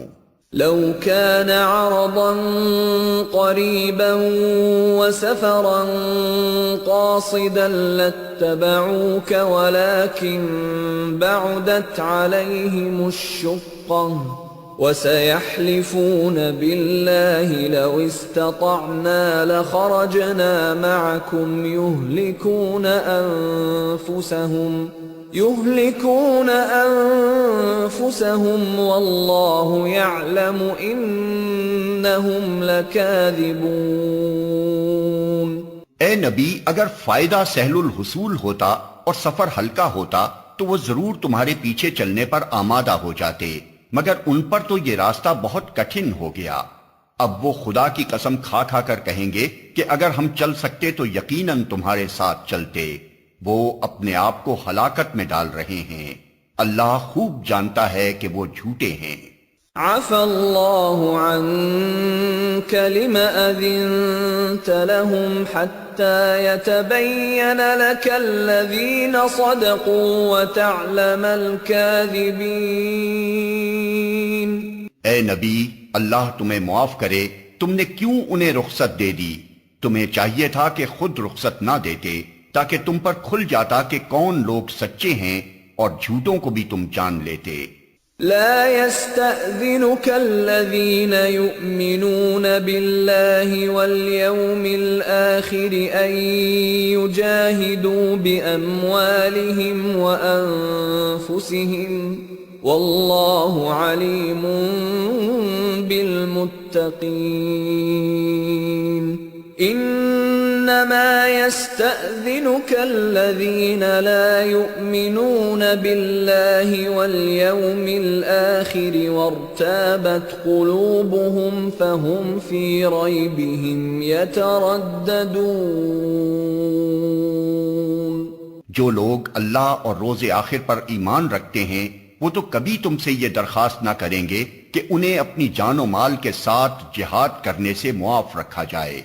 لو كان عرضا قريبا وسفرا قاصدا لاتبعوك ولكن بعدت عليهم الشقة وسيحلفون بالله لو استطعنا لخرجنا معكم يهلكون أنفسهم والله يعلم إنهم لكاذبون. اے نبی، اگر فائدہ سہل الحصول ہوتا اور سفر ہلکا ہوتا تو وہ ضرور تمہارے پیچھے چلنے پر آمادہ ہو جاتے، مگر ان پر تو یہ راستہ بہت کٹھن ہو گیا. اب وہ خدا کی قسم کھا کھا کر کہیں گے کہ اگر ہم چل سکتے تو یقیناً تمہارے ساتھ چلتے. وہ اپنے آپ کو ہلاکت میں ڈال رہے ہیں، اللہ خوب جانتا ہے کہ وہ جھوٹے ہیں. عفى الله عنك لما أذنت لهم حتى يتبين لك الذين صدقوا وتعلم الكاذبين. اے نبی، اللہ تمہیں معاف کرے، تم نے کیوں انہیں رخصت دے دی؟ تمہیں چاہیے تھا کہ خود رخصت نہ دیتے تاکہ تم پر کھل جاتا کہ کون لوگ سچے ہیں، اور جھوٹوں کو بھی تم جان لیتے. لا يستأذنك الذين يؤمنون بالله واليوم الآخر أن يجاهدوا بأموالهم وأنفسهم والله عليم بالمتقين. إنما يستأذنك الذين لا يؤمنون بالله واليوم الآخر وارتابت قلوبهم فهم في ريبهم يترددون. جو لوگ اللہ اور روز آخر پر ایمان رکھتے ہیں وہ تو کبھی تم سے یہ درخواست نہ کریں گے کہ انہیں اپنی جان و مال کے ساتھ جہاد کرنے سے معاف رکھا جائے.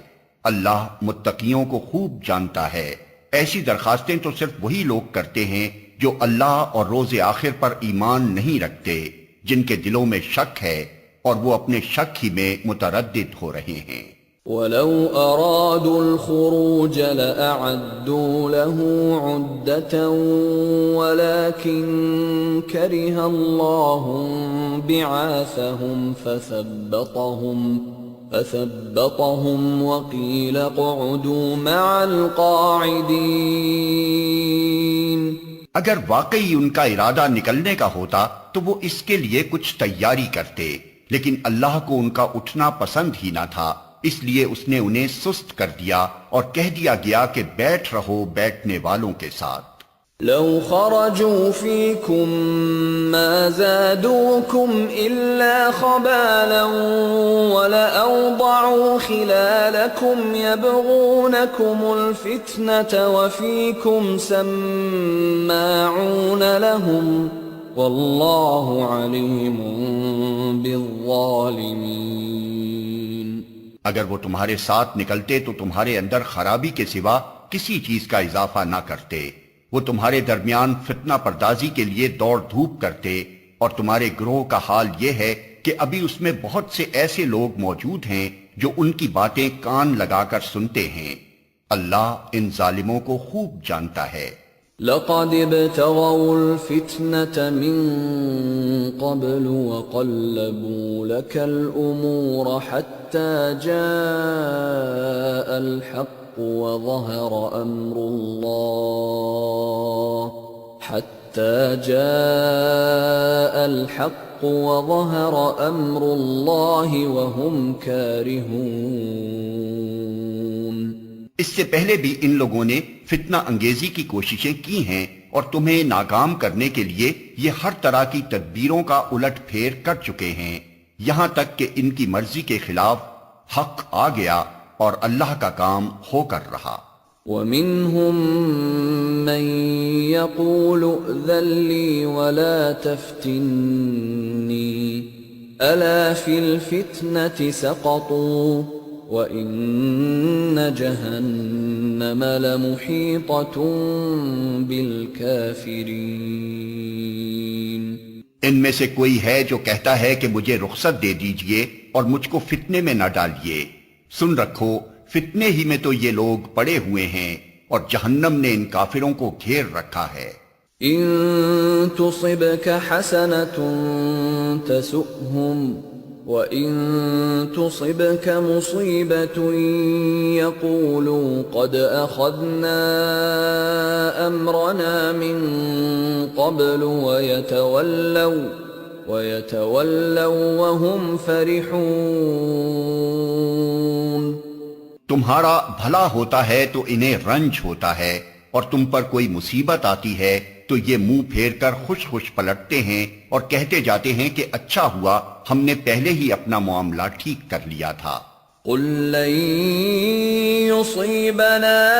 اللہ متقیوں کو خوب جانتا ہے. ایسی درخواستیں تو صرف وہی لوگ کرتے ہیں جو اللہ اور روز آخر پر ایمان نہیں رکھتے، جن کے دلوں میں شک ہے اور وہ اپنے شک ہی میں متردد ہو رہے ہیں۔ وَلَوْ أَرَادُوا الْخُرُوجَ لَأَعَدُّوا لَهُ عُدَّةً وَلَكِنْ كَرِهَ اللَّهُ بِعَاثَهُمْ فَثَبَّطَهُمْ وَقِيلَ اقْعُدُوا مَعَ الْقَاعِدِينَ۔ اگر واقعی ان کا ارادہ نکلنے کا ہوتا تو وہ اس کے لیے کچھ تیاری کرتے، لیکن اللہ کو ان کا اٹھنا پسند ہی نہ تھا، اس لیے اس نے انہیں سست کر دیا اور کہہ دیا گیا کہ بیٹھ رہو بیٹھنے والوں کے ساتھ۔ لو خرجوا فيكم ما زادوكم إلا خبالا ولأوضعوا خلالكم يبغونكم الفتنة وفيكم سماعون لهم والله عليم بالظالمين۔ اگر وہ تمہارے ساتھ نکلتے تو تمہارے اندر خرابی کے سوا کسی چیز کا اضافہ نہ کرتے، وہ تمہارے درمیان فتنہ پردازی کے لیے دوڑ دھوپ کرتے، اور تمہارے گروہ کا حال یہ ہے کہ ابھی اس میں بہت سے ایسے لوگ موجود ہیں جو ان کی باتیں کان لگا کر سنتے ہیں۔ اللہ ان ظالموں کو خوب جانتا ہے۔ لقد ابتغوا الفتنة من قبل وقلبوا لك الأمور حتى جاء الحق وظهر أمر الله وهم كارهون۔ اس سے پہلے بھی ان لوگوں نے فتنہ انگیزی کی کوششیں کی ہیں اور تمہیں ناکام کرنے کے لیے یہ ہر طرح کی تدبیروں کا الٹ پھیر کر چکے ہیں، یہاں تک کہ ان کی مرضی کے خلاف حق آ گیا اور اللہ کا کام ہو کر رہا۔ وَمِنْهُمْ مَنْ يَقُولُ ائْذَنْ لِي وَلَا تَفْتِنِّي أَلَا فِي الْفِتْنَةِ سَقَطُوا وَإِنَّ جَهَنَّمَ لَمُحِيطَةٌ بِالْكَافِرِينَ۔ ان میں سے کوئی ہے جو کہتا ہے کہ مجھے رخصت دے دیجئے اور مجھ کو فتنے میں نہ ڈالیے، سن رکھو فتنے ہی میں تو یہ لوگ پڑے ہوئے ہیں اور جہنم نے ان کافروں کو گھیر رکھا ہے۔ ان تصبك حسنة تسؤهم وَإِن تُصِبْكَ مُصِيبَةٌ يَقُولُوا قَدْ أَخَذْنَا أَمْرَنَا مِنْ قَبْلُ وَيَتَوَلَّوْا وَهُمْ فَرِحُونَ۔ تمہارا بھلا ہوتا ہے تو انہیں رنج ہوتا ہے، اور تم پر کوئی مصیبت آتی ہے تو یہ منہ پھیر کر خوش خوش پلٹتے ہیں اور کہتے جاتے ہیں کہ اچھا ہوا ہم نے پہلے ہی اپنا معاملہ ٹھیک کر لیا تھا۔ قُل لَّن يُصِيبَنَا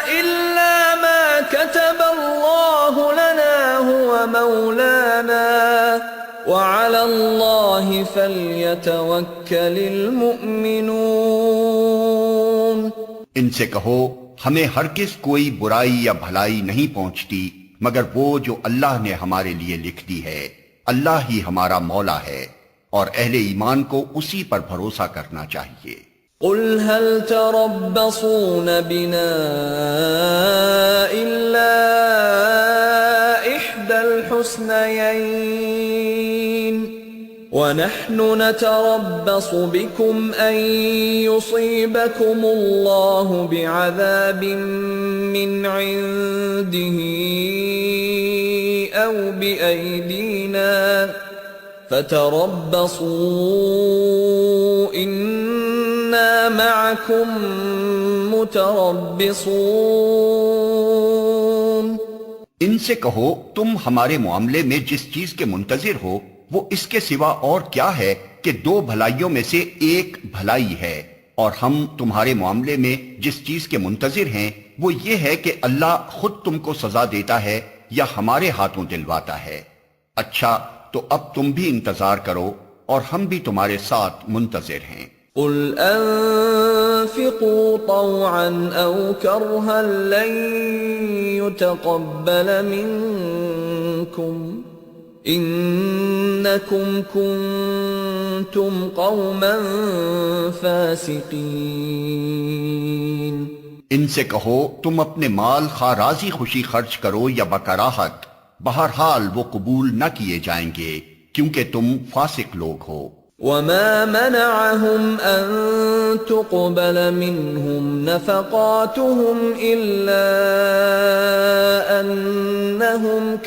إِلَّا مَا كَتَبَ اللَّهُ لَنَا هُوَ مَوْلَانَا وَعَلَى اللَّهِ فَلْيَتَوَكَّلِ الْمُؤْمِنُونَ۔ ان سے کہو ہمیں ہرگز کوئی برائی یا بھلائی نہیں پہنچتی مگر وہ جو اللہ نے ہمارے لیے لکھ دی ہے، اللہ ہی ہمارا مولا ہے، اور اہل ایمان کو اسی پر بھروسہ کرنا چاہیے۔ قُلْ هَلْ تَرَبَّصُونَ بِنَا إِلَّا إِحْدَى الْحُسْنَيَيْنِ وَنَحْنُ نَتَرَبَّصُ بِكُمْ أَن يُصِيبَكُمُ اللَّهُ بِعَذَابٍ مِّنْ عِندِهِ أَوْ بِأَيْدِينَا فَتَرَبَّصُوا إِنَّا مَعَكُمْ مُتَرَبِّصُونَ۔ ان سے کہو تم ہمارے معاملے میں جس چیز کے منتظر ہو وہ اس کے سوا اور کیا ہے کہ دو بھلائیوں میں سے ایک بھلائی ہے، اور ہم تمہارے معاملے میں جس چیز کے منتظر ہیں وہ یہ ہے کہ اللہ خود تم کو سزا دیتا ہے یا ہمارے ہاتھوں دلواتا ہے۔ اچھا تو اب تم بھی انتظار کرو اور ہم بھی تمہارے ساتھ منتظر ہیں۔ قل أنفقوا طوعا أو كرها لن يتقبل منكم إنكم كنتم قوما فاسقين. ان سے کہو تم اپنے مال خواہ راضی خوشی خرچ کرو یا بکراہت، بہرحال وہ قبول نہ کیے جائیں گے کیونکہ تم فاسق لوگ ہو. وما منعهم أن تقبل منهم نفقاتهم إلا أنهم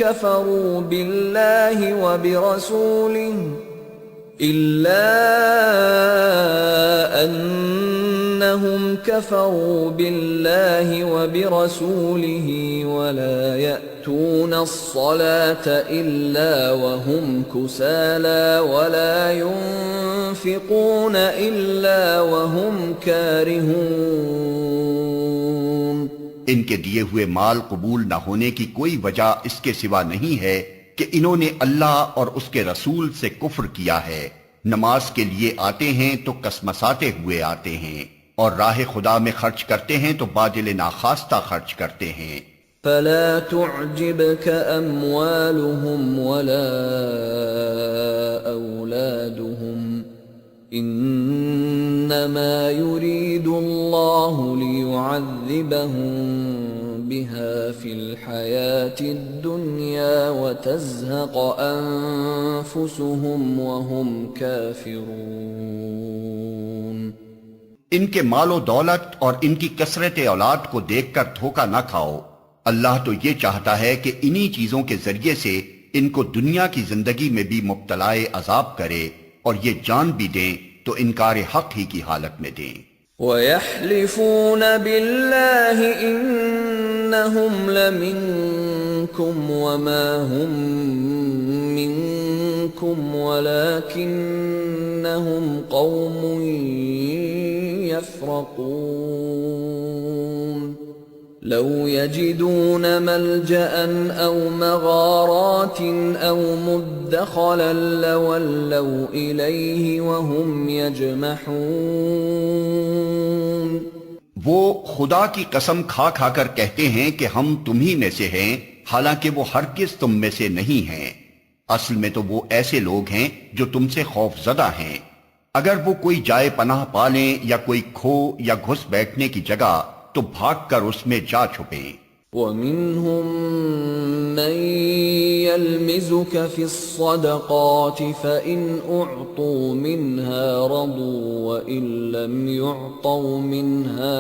كفروا بالله وبرسوله ولا يأتون الصلاة إلا وهم كسالى ولا ينفقون إلا وهم كارهون. ان کے دیے ہوئے مال قبول نہ ہونے کی کوئی وجہ اس کے سوا نہیں ہے کہ انہوں نے اللہ اور اس کے رسول سے کفر کیا ہے. نماز کے لیے آتے ہیں تو کسمساتے ہوئے آتے ہیں، اور راہ خدا میں خرچ کرتے ہیں تو بادل ناخواستہ خرچ کرتے ہیں. فلا تعجبك أموالهم ولا أولادهم إنما يريد الله ليعذبهم بها في الحياة الدنيا وتزهق أنفسهم وهم كافرون. ان کے مال و دولت اور ان کی کثرت اولاد کو دیکھ کر دھوکہ نہ کھاؤ. اللہ تو یہ چاہتا ہے کہ انہی چیزوں کے ذریعے سے ان کو دنیا کی زندگی میں بھی مبتلا عذاب کرے اور یہ جان بھی دیں تو انکار حق ہی کی حالت میں دیں. وَيَحْلِفُونَ بِاللَّهِ إِنَّهُمْ لَمِنكُمْ وَمَا هُمْ مِنكُمْ وَلَكِنَّهُمْ قَوْمٌ يَفْرَقُونَ. لو يجدون ملجأ أو مغارات أو مدخلا لولوا إليه وهم يجمحون. وہ خدا کی قسم کھا کھا کر کہتے ہیں کہ ہم تمہی میں سے ہیں، حالانکہ وہ ہرگز تم میں سے نہیں ہیں. اصل میں تو وہ ایسے لوگ ہیں جو تم سے خوف زدہ ہیں. اگر وہ کوئی جائے پناہ پالیں یا کوئی کھو یا گھس بیٹھنے کی جگہ تو بھاگ کر اس میں جا چھپیں. وَمِنْهُمْ مَنْ يَلْمِزُكَ فِي الصَّدَقَاتِ فَإِنْ أُعْطُوا مِنْهَا رَضُوا وَإِنْ لَمْ يُعْطَوْا مِنْهَا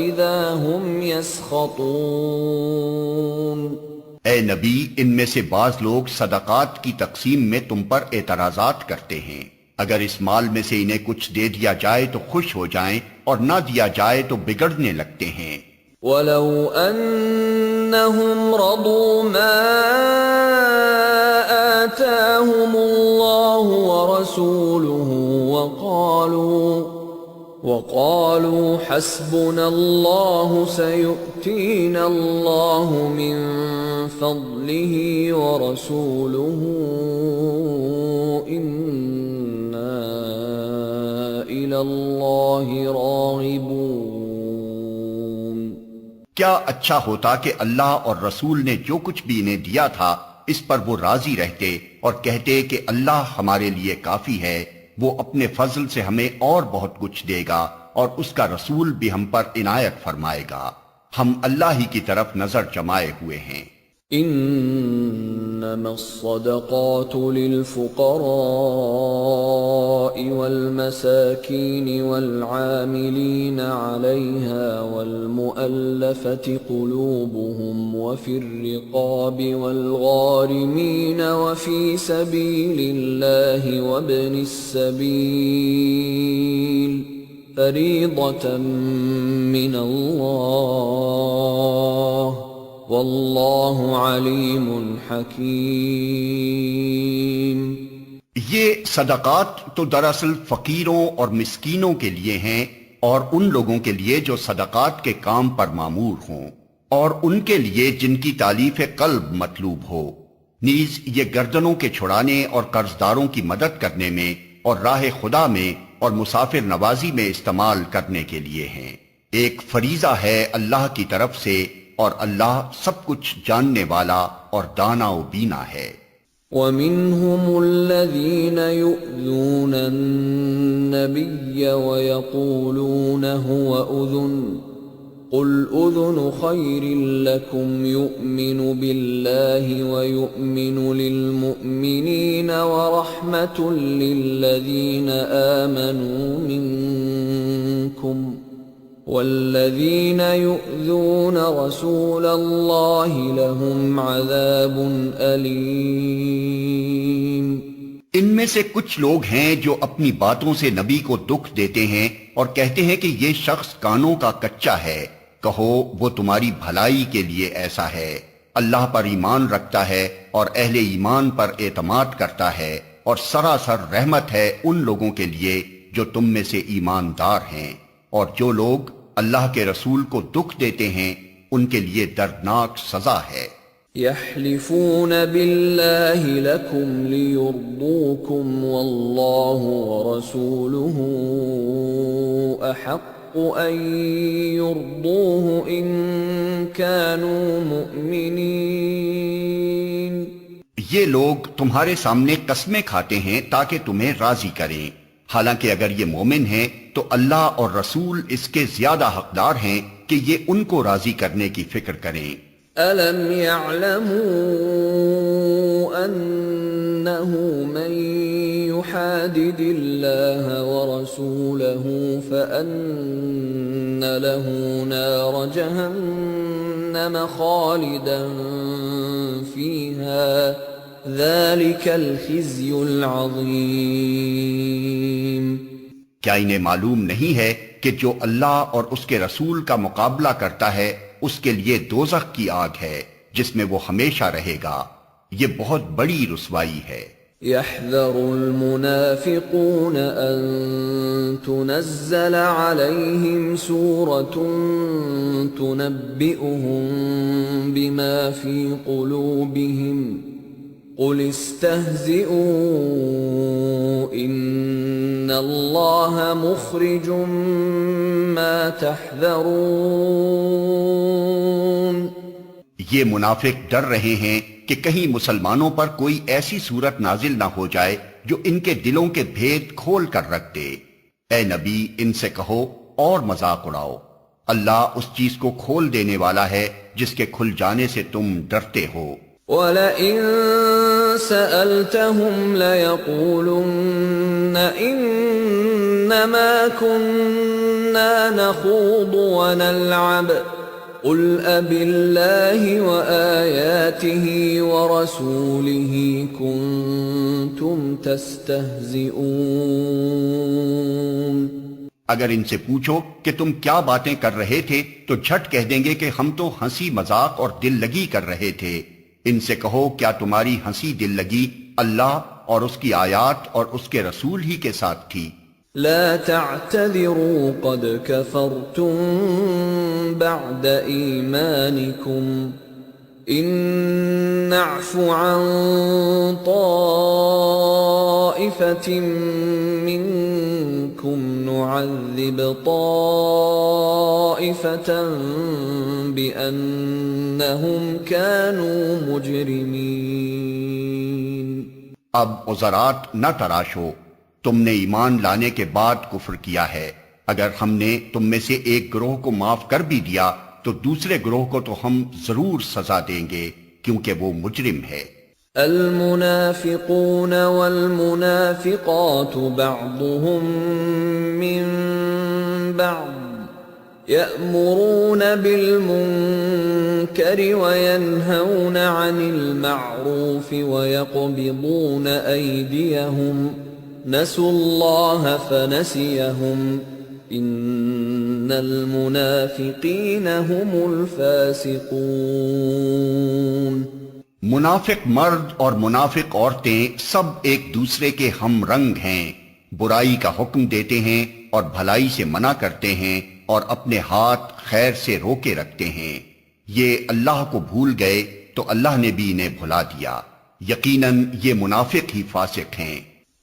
إِذَا هُمْ يَسْخَطُونَ. اے نبی، ان میں سے بعض لوگ صدقات کی تقسیم میں تم پر اعتراضات کرتے ہیں. اگر اس مال میں سے انہیں کچھ دے دیا جائے تو خوش ہو جائیں اور نہ دیا جائے تو بگڑنے لگتے ہیں. وَلَوْ أَنَّهُمْ رَضُوا مَا آتَاهُمُ اللَّهُ وَرَسُولُهُ وَقَالُوا حَسْبُنَا اللَّهُ سَيُؤْتِينَا اللَّهُ مِنْ فَضْلِهِ وَرَسُولُهُ إِنَّا إِلَى اللَّهِ راغبون. کیا اچھا ہوتا کہ اللہ اور رسول نے جو کچھ بھی انہیں دیا تھا اس پر وہ راضی رہتے اور کہتے کہ اللہ ہمارے لیے کافی ہے، وہ اپنے فضل سے ہمیں اور بہت کچھ دے گا اور اس کا رسول بھی ہم پر عنایت فرمائے گا. ہم اللہ ہی کی طرف نظر جمائے ہوئے ہیں. انما الصدقات للفقراء والمساكين والعاملين عليها والمؤلفة قلوبهم وفي الرقاب والغارمين وفي سبيل الله وابن السبيل فريضة من الله واللہ علیم حکیم. یہ صدقات تو دراصل فقیروں اور مسکینوں کے لیے ہیں اور ان لوگوں کے لیے جو صدقات کے کام پر مامور ہوں اور ان کے لیے جن کی تالیف قلب مطلوب ہو. نیز یہ گردنوں کے چھڑانے اور قرضداروں کی مدد کرنے میں اور راہ خدا میں اور مسافر نوازی میں استعمال کرنے کے لیے ہیں۔ ایک فریضہ ہے اللہ کی طرف سے، اور اللہ سب کچھ جاننے والا اور دانا و بینا ہے۔ وَمِنْهُمُ الَّذِينَ يُؤْذُونَ النَّبِيَّ وَيَقُولُونَ هُوَ أُذُنٌ قُلْ أُذُنُ خَيْرٍ لَكُمْ يُؤْمِنُ بِاللَّهِ وَيُؤْمِنُ لِلْمُؤْمِنِينَ وَرَحْمَةٌ لِلَّذِينَ آمَنُوا مِنكُمْ وَالَّذِينَ يُؤْذُونَ رَسُولَ اللَّهِ لَهُمْ عَذَابٌ أَلِيمٌ۔ ان میں سے کچھ لوگ ہیں جو اپنی باتوں سے نبی کو دکھ دیتے ہیں اور کہتے ہیں کہ یہ شخص کانوں کا کچا ہے۔ کہو وہ تمہاری بھلائی کے لیے ایسا ہے۔ اللہ پر ایمان رکھتا ہے اور اہل ایمان پر اعتماد کرتا ہے، اور سراسر رحمت ہے ان لوگوں کے لیے جو تم میں سے ایماندار ہیں۔ اور جو لوگ اللہ کے رسول کو دکھ دیتے ہیں ان کے لیے دردناک سزا ہے۔ يَحْلِفُونَ بِاللَّهِ لَكُمْ لِيُرْضُوكُمْ وَاللَّهُ وَرَسُولُهُ أَحَقُّ أَن يُرْضُوهُ إِن كَانُوا مُؤْمِنِينَ۔ یہ لوگ تمہارے سامنے قسمیں کھاتے ہیں تاکہ تمہیں راضی کریں، حالانکہ اگر یہ مومن ہیں تو اللہ اور رسول اس کے زیادہ حقدار ہیں کہ یہ ان کو راضی کرنے کی فکر کریں۔ أَلَمْ يَعْلَمُوا أَنَّهُ مَن يُحَادِدِ اللَّهَ وَرَسُولَهُ فَأَنَّ لَهُ نَارَ جَهَنَّمَ خَالِدًا فِيهَا ذَلِكَ الْخِزْيُ الْعَظِيمُ۔ کیا انہیں معلوم نہیں ہے کہ جو اللہ اور اس کے رسول کا مقابلہ کرتا ہے اس کے لیے دوزخ کی آگ ہے جس میں وہ ہمیشہ رہے گا، یہ بہت بڑی رسوائی ہے۔ يَحْذَرُ الْمُنَافِقُونَ أَن تُنَزَّلَ عَلَيْهِمْ سُورَةٌ تُنَبِّئُهُم بِمَا فِي قُلُوبِهِمْ قُلِ اسْتَهْزِئُوا إِنَّ اللَّهَ مُخْرِجٌ مَا تَحْذَرُونَ۔ یہ منافق ڈر رہے ہیں کہ کہیں مسلمانوں پر کوئی ایسی صورت نازل نہ ہو جائے جو ان کے دلوں کے بھید کھول کر رکھ دے۔ اے نبی ان سے کہو اور مذاق اڑاؤ، اللہ اس چیز کو کھول دینے والا ہے جس کے کھل جانے سے تم ڈرتے ہو۔ وَلَئِن سَأَلْتَهُمْ لَيَقُولُنَّ إِنَّمَا كُنَّا نَخُوضُ وَنَلْعَبُ قُلْ أَبِاللَّهِ وَآيَاتِهِ وَرَسُولِهِ كُنتُمْ تَسْتَهْزِئُونَ۔ اگر ان سے پوچھو کہ تم کیا باتیں کر رہے تھے تو جھٹ کہہ دیں گے کہ ہم تو ہنسی مذاق اور دل لگی کر رہے تھے۔ ان سے کہو کیا تمہاری ہنسی دل لگی اللہ اور اس کی آیات اور اس کے رسول ہی کے ساتھ تھی؟ لا تعتذروا قد كفرتم بعد ایمانکم ان نعف عن طائفة منکم نعذب طائفة بأنهم كانوا مجرمین۔ اب عذرات نہ تراشو، تم نے ایمان لانے کے بعد کفر کیا ہے، اگر ہم نے تم میں سے ایک گروہ کو معاف کر بھی دیا تو دوسرے گروہ کو تو ہم ضرور سزا دیں گے کیونکہ وہ مجرم ہے۔ المنافقون والمنافقات بعضهم من بعض يأمرون بالمنكر وينهون عن المعروف ويقبضون أيديهم نسوا الله فنسيهم ان المنافقین هم الفاسقون۔ منافق مرد اور منافق عورتیں سب ایک دوسرے کے ہم رنگ ہیں، برائی کا حکم دیتے ہیں اور بھلائی سے منع کرتے ہیں اور اپنے ہاتھ خیر سے روکے رکھتے ہیں۔ یہ اللہ کو بھول گئے تو اللہ نے بھی انہیں بھلا دیا، یقیناً یہ منافق ہی فاسق ہیں۔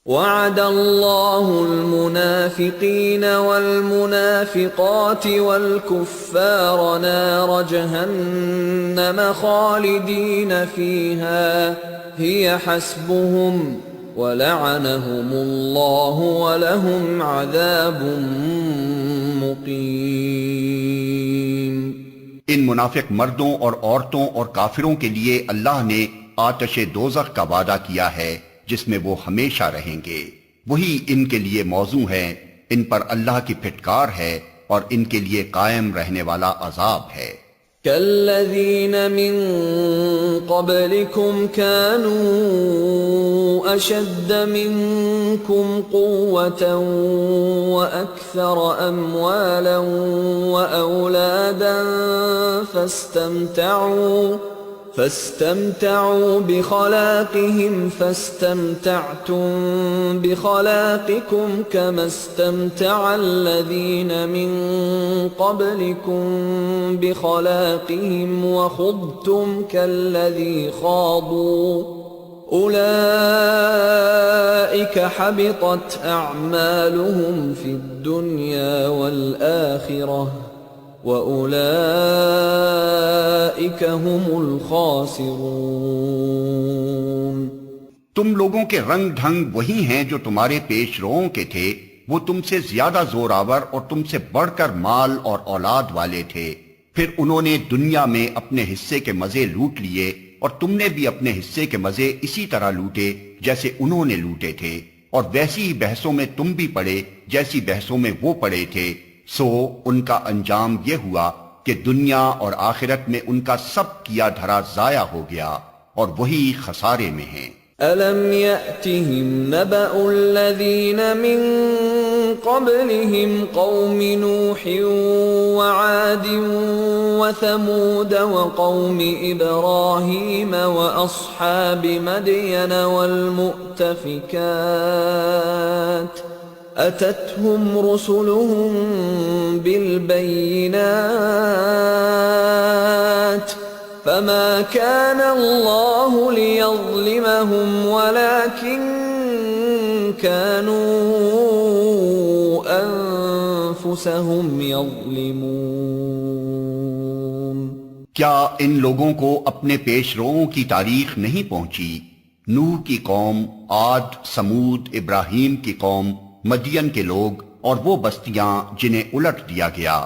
وعد الله المنافقين والمنافقات والكفار نار جهنم خالدين فيها هي حسبهم ولعنهم الله ولهم عذاب مقيم۔ ان منافق مردوں اور عورتوں اور کافروں کے لیے اللہ نے آتش دوزخ کا وعدہ کیا ہے جس میں وہ ہمیشہ رہیں گے، وہی ان کے لیے موزوں ہے، ان پر اللہ کی پھٹکار ہے اور ان کے لیے قائم رہنے والا عذاب ہے۔ كالذين من قبلكم كانوا أشد منكم قوة وأكثر أموالا وأولادا فاستمتعوا بخلاقهم فاستمتعتم بخلاقكم كما استمتع الذين من قبلكم بخلاقهم وخضتم كالذي خاضوا أولئك حبطت أعمالهم في الدنيا والآخرة وَأُولَئِكَ هُمُ الْخَاسِرُونَ۔ تم لوگوں کے رنگ ڈھنگ وہی ہیں جو تمہارے پیش روؤں کے تھے، وہ تم سے زیادہ زور آور اور تم سے بڑھ کر مال اور اولاد والے تھے، پھر انہوں نے دنیا میں اپنے حصے کے مزے لوٹ لیے اور تم نے بھی اپنے حصے کے مزے اسی طرح لوٹے جیسے انہوں نے لوٹے تھے، اور ویسی ہی بحثوں میں تم بھی پڑے جیسی بحثوں میں وہ پڑے تھے، سو ان کا انجام یہ ہوا کہ دنیا اور آخرت میں ان کا سب کیا دھرا ضائع ہو گیا اور وہی خسارے میں ہیں۔ أَلَمْ يَأْتِهِمْ نَبَأُ الَّذِينَ مِن قَبْلِهِمْ قَوْمِ نُوحٍ وَعَادٍ وَثَمُودَ وَقَوْمِ إِبْرَاهِيمَ وَأَصْحَابِ مَدْيَنَ وَالْمُؤْتَفِكَاتِ أتتهم رسلهم بالبينات فما كان الله ليظلمهم ولكن كانوا أنفسهم يظلمون۔ کیا ان لوگوں کو اپنے پیش روؤں کی تاریخ نہیں پہنچی؟ نوح کی قوم، عاد، سمود، ابراہیم کی قوم، مدین کے لوگ اور وہ بستیاں جنہیں الٹ دیا گیا،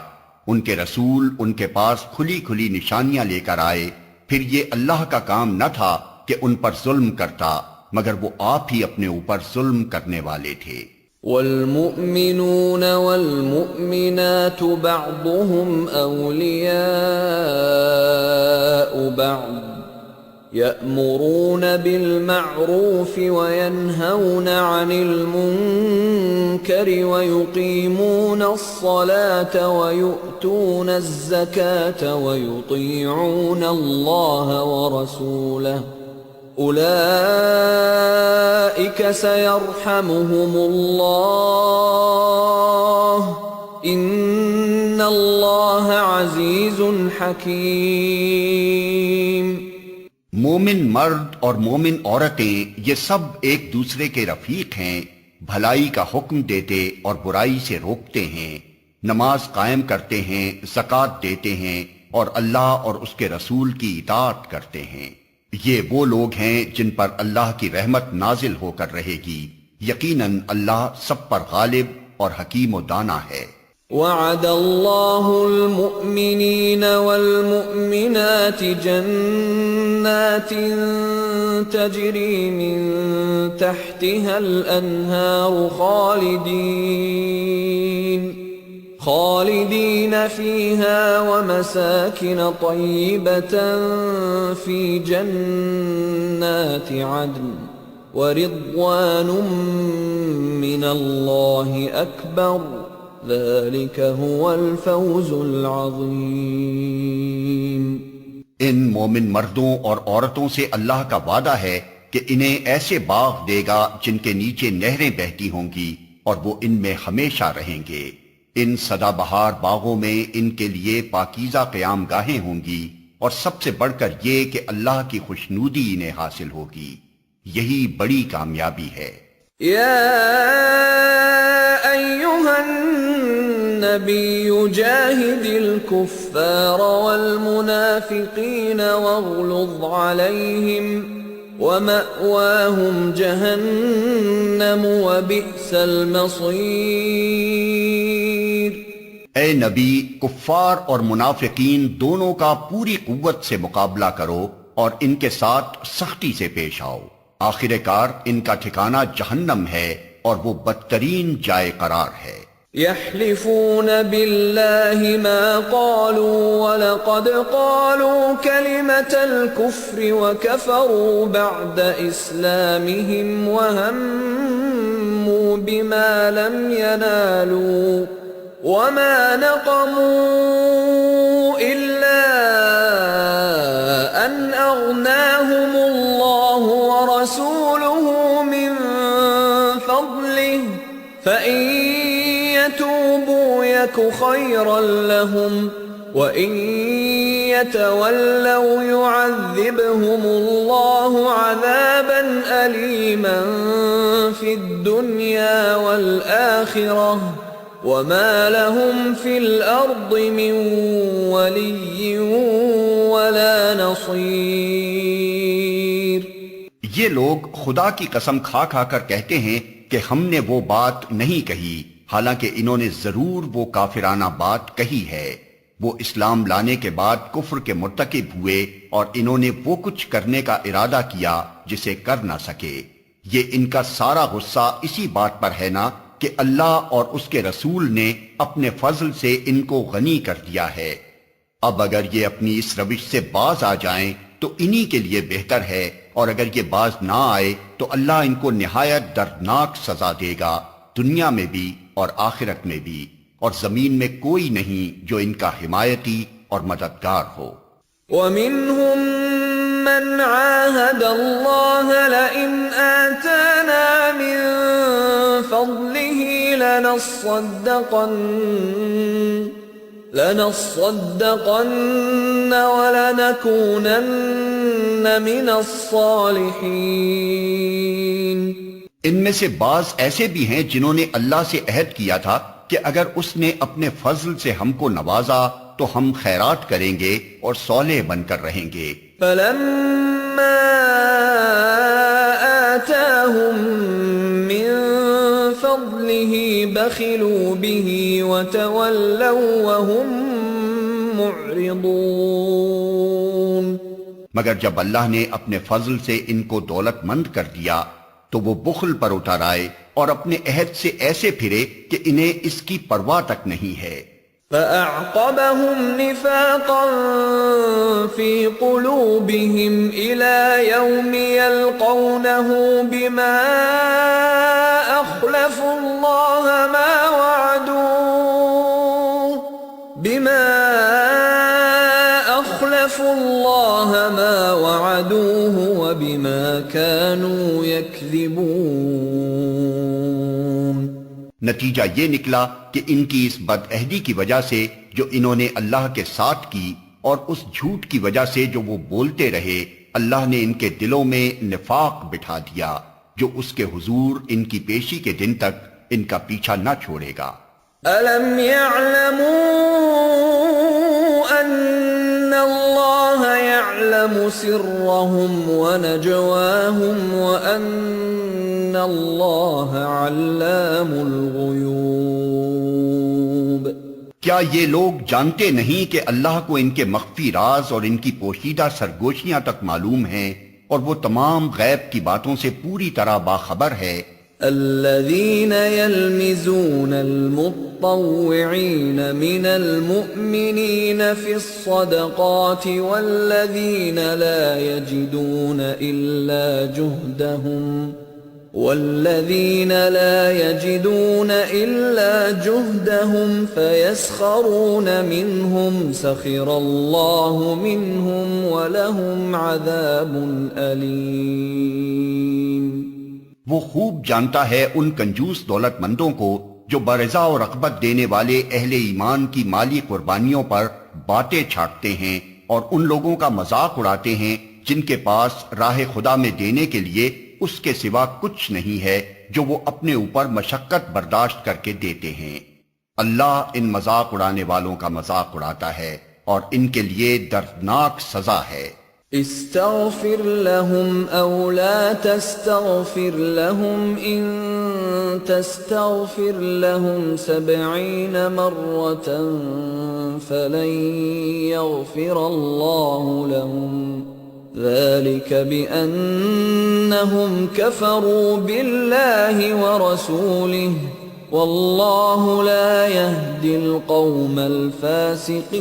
ان کے رسول ان کے پاس کھلی کھلی نشانیاں لے کر آئے، پھر یہ اللہ کا کام نہ تھا کہ ان پر ظلم کرتا، مگر وہ آپ ہی اپنے اوپر ظلم کرنے والے تھے۔ والمؤمنون والمؤمنات بعضهم أولياء بعض يأمرون بالمعروف وينهون عن المنكر ويقيمون الصلاة ويؤتون الزكاة ويطيعون الله ورسوله أولئك سيرحمهم الله إن الله عزيز حكيم۔ مومن مرد اور مومن عورتیں یہ سب ایک دوسرے کے رفیق ہیں، بھلائی کا حکم دیتے اور برائی سے روکتے ہیں، نماز قائم کرتے ہیں، زکوٰۃ دیتے ہیں اور اللہ اور اس کے رسول کی اطاعت کرتے ہیں۔ یہ وہ لوگ ہیں جن پر اللہ کی رحمت نازل ہو کر رہے گی، یقیناً اللہ سب پر غالب اور حکیم و دانا ہے۔ وعد الله المؤمنين والمؤمنات جنات تجري من تحتها الأنهار خالدين فيها ومساكن طيبة في جنات عدن ورضوان من الله أكبر ذلك هو الفوز العظیم۔ ان مومن مردوں اور عورتوں سے اللہ کا وعدہ ہے کہ انہیں ایسے باغ دے گا جن کے نیچے نہریں بہتی ہوں گی اور وہ ان میں ہمیشہ رہیں گے۔ ان سدا بہار باغوں میں ان کے لیے پاکیزہ قیام گاہیں ہوں گی اور سب سے بڑھ کر یہ کہ اللہ کی خوشنودی انہیں حاصل ہوگی، یہی بڑی کامیابی ہے۔ يا أيها النبي جاهد الكفار والمنافقين واغلظ عليهم ومأواهم جهنم وبئس المصير۔ اے نبی، کفار اور منافقین دونوں کا پوری قوت سے مقابلہ کرو اور ان کے ساتھ سختی سے پیش آؤ، آخر کار ان کا ٹھکانہ جہنم ہے اور وہ بدترین جائے قرار ہے۔ يحلفون بالله ما قالوا ولقد قالوا كلمة الكفر وكفروا بعد إسلامهم وهموا بما لم ينالوا وما نقموا إلا أن أغناهم الله ورسوله من فضله فإن يتوبوا يك خيرا لهم وإن يتولوا يعذبهم الله عذابا أليما في الدنيا والآخرة وما لهم في الأرض من ولي ولا نصير۔ یہ لوگ خدا کی قسم کھا کھا کر کہتے ہیں کہ ہم نے وہ بات نہیں کہی، حالانکہ انہوں نے ضرور وہ کافرانہ بات کہی ہے۔ وہ اسلام لانے کے بعد کفر کے مرتکب ہوئے اور انہوں نے وہ کچھ کرنے کا ارادہ کیا جسے کر نہ سکے۔ یہ ان کا سارا غصہ اسی بات پر ہے نا کہ اللہ اور اس کے رسول نے اپنے فضل سے ان کو غنی کر دیا ہے۔ اب اگر یہ اپنی اس روش سے باز آ جائیں تو انہی کے لیے بہتر ہے، اور اگر یہ باز نہ آئے تو اللہ ان کو نہایت دردناک سزا دے گا، دنیا میں بھی اور آخرت میں بھی، اور زمین میں کوئی نہیں جو ان کا حمایتی اور مددگار ہو۔ وَمِنْهُمْ مَنْ عَاهَدَ اللَّهَ لَئِنْ آتَانَا مِنْ فَضْلِهِ لَنَصَّدَّقَنَّ وَلَنَكُونَنَّ مِنَ الصَّالِحِينَ۔ ان میں سے بعض ایسے بھی ہیں جنہوں نے اللہ سے عہد کیا تھا کہ اگر اس نے اپنے فضل سے ہم کو نوازا تو ہم خیرات کریں گے اور صالح بن کر رہیں گے۔ فَلَمَّا آتَاهُم مِّن فَضْلِهِ بَخِلُوا بِهِ وَتَوَلَّوْا وَهُم مُعْرِضُونَ۔ مگر جب اللہ نے اپنے فضل سے ان کو دولت مند کر دیا تو وہ بخل پر اتر آئے اور اپنے عہد سے ایسے پھرے کہ انہیں اس کی پرواہ تک نہیں ہے۔ فَأَعْقَبَهُمْ نِفَاقًا فِي قُلُوبِهِمْ إِلَى يَوْمِ يَلْقَوْنَهُ بِمَا أَخْلَفُوا اللَّهَ مَا وَعَدُوهُ وَبِمَا كَانُوا يَكْذِبُونَ۔ نتیجہ یہ نکلا کہ ان کی اس بد عہدی کی وجہ سے جو انہوں نے اللہ کے ساتھ کی، اور اس جھوٹ کی وجہ سے جو وہ بولتے رہے، اللہ نے ان کے دلوں میں نفاق بٹھا دیا جو اس کے حضور ان کی پیشی کے دن تک ان کا پیچھا نہ چھوڑے گا۔ أَلَمْ يَعْلَمُوا أَنَّ اللَّهَ يَعْلَمُ سِرَّهُمْ وَنَجْوَاهُمْ وَأَنَّ اللَّهَ عَلَّامُ الْغُيُوبِ۔ کیا یہ لوگ جانتے نہیں کہ اللہ کو ان کے مخفی راز اور ان کی پوشیدہ سرگوشیاں تک معلوم ہیں، اور وہ تمام غیب کی باتوں سے پوری طرح باخبر ہے۔ الذين يلمزون المطوعين من المؤمنين في الصدقات والذين لا يجدون إلا جهدهم فيسخرون منهم سخر الله منهم ولهم عذاب أليم۔ وہ خوب جانتا ہے ان کنجوس دولت مندوں کو جو برضا اور رغبت دینے والے اہل ایمان کی مالی قربانیوں پر باتیں چھاٹتے ہیں اور ان لوگوں کا مذاق اڑاتے ہیں جن کے پاس راہ خدا میں دینے کے لیے اس کے سوا کچھ نہیں ہے، جو وہ اپنے اوپر مشقت برداشت کر کے دیتے ہیں۔ اللہ ان مذاق اڑانے والوں کا مذاق اڑاتا ہے اور ان کے لیے دردناک سزا ہے۔ استغفر لهم أو لا تستغفر لهم إن تستغفر لهم 70 مرة فلن يغفر الله لهم ذلك بأنهم كفروا بالله ورسوله والله لا يهدي القوم الفاسقين۔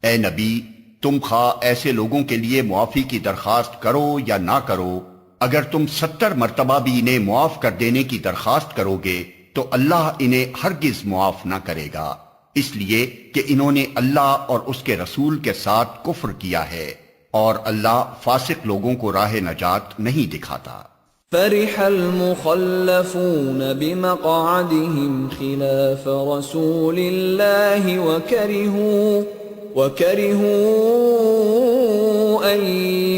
اے نبی، تم خواہ ایسے لوگوں کے لیے معافی کی درخواست کرو یا نہ کرو، اگر تم 70 مرتبہ بھی انہیں معاف کر دینے کی درخواست کرو گے تو اللہ انہیں ہرگز معاف نہ کرے گا، اس لیے کہ انہوں نے اللہ اور اس کے رسول کے ساتھ کفر کیا ہے، اور اللہ فاسق لوگوں کو راہ نجات نہیں دکھاتا۔ فرح المخلفون بمقعدهم خلاف رسول الله وكرهوا أن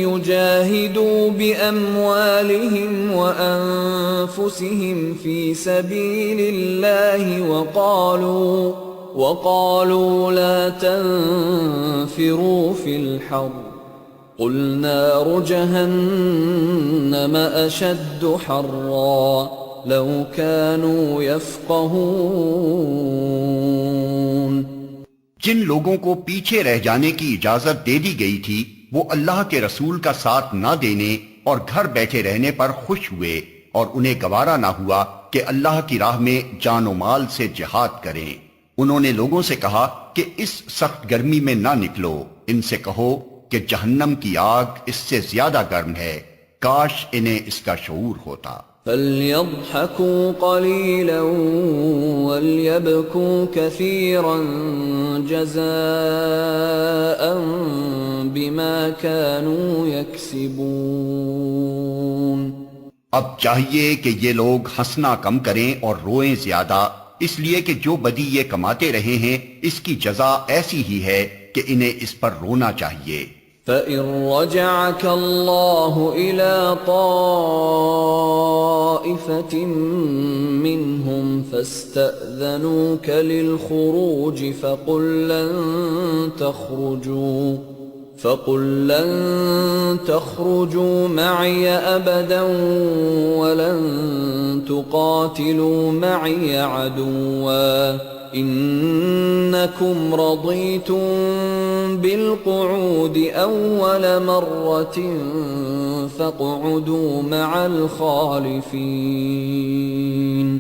يجاهدوا بأموالهم وأنفسهم في سبيل الله وقالوا لا تنفروا في الحر قل نار جهنم أشد حرا لو كانوا يفقهون۔ جن لوگوں کو پیچھے رہ جانے کی اجازت دے دی گئی تھی وہ اللہ کے رسول کا ساتھ نہ دینے اور گھر بیٹھے رہنے پر خوش ہوئے، اور انہیں گوارا نہ ہوا کہ اللہ کی راہ میں جان و مال سے جہاد کریں۔ انہوں نے لوگوں سے کہا کہ اس سخت گرمی میں نہ نکلو، ان سے کہو کہ جہنم کی آگ اس سے زیادہ گرم ہے، کاش انہیں اس کا شعور ہوتا۔ فَلْيَضْحَكُوا قَلِيلًا وَلْيَبْكُوا كَثِيرًا جَزَاءً بِمَا كَانُوا يَكْسِبُونَ۔ اب چاہیے کہ یہ لوگ ہنسنا کم کریں اور روئیں زیادہ، اس لیے کہ جو بدی یہ کماتے رہے ہیں اس کی جزا ایسی ہی ہے کہ انہیں اس پر رونا چاہیے۔ فَإِن رَّجَعَكَ اللَّهُ إِلَىٰ طَائِفَةٍ مِّنْهُمْ فَاسْتَأْذَنُوكَ لِلْخُرُوجِ فَقُل لَّن تَخْرُجُوا مَعِيَ أَبَدًا وَلَن تُقَاتِلُوا مَعِيَ عَدُوًّا إِنَّكُمْ رَضِيتُم بِالْقُعُودِ أَوَّلَ مَرَّةٍ فَاقْعُدُوا مَعَ الْخَالِفِينَ۔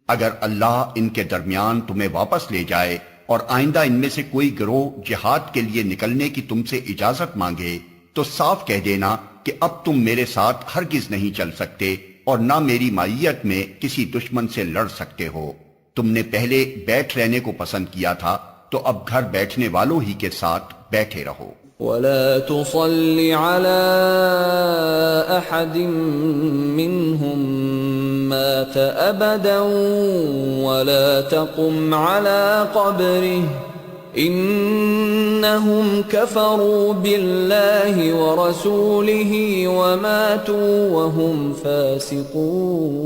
اگر اللہ ان کے درمیان تمہیں واپس لے جائے اور آئندہ ان میں سے کوئی گروہ جہاد کے لیے نکلنے کی تم سے اجازت مانگے تو صاف کہہ دینا کہ اب تم میرے ساتھ ہرگز نہیں چل سکتے اور نہ میری معیت میں کسی دشمن سے لڑ سکتے ہو۔ تم نے پہلے بیٹھ رہنے کو پسند کیا تھا تو اب گھر بیٹھنے والوں ہی کے ساتھ بیٹھے رہو۔ وَلَا تُصَلِّ عَلَىٰ أَحَدٍ مِّنْهُم مَّاتَ أَبَدًا وَلَا تَقُمْ عَلَىٰ قَبْرِهِ إِنَّهُمْ كَفَرُوا بِاللَّهِ وَرَسُولِهِ وَمَاتُوا وَهُمْ فَاسِقُونَ۔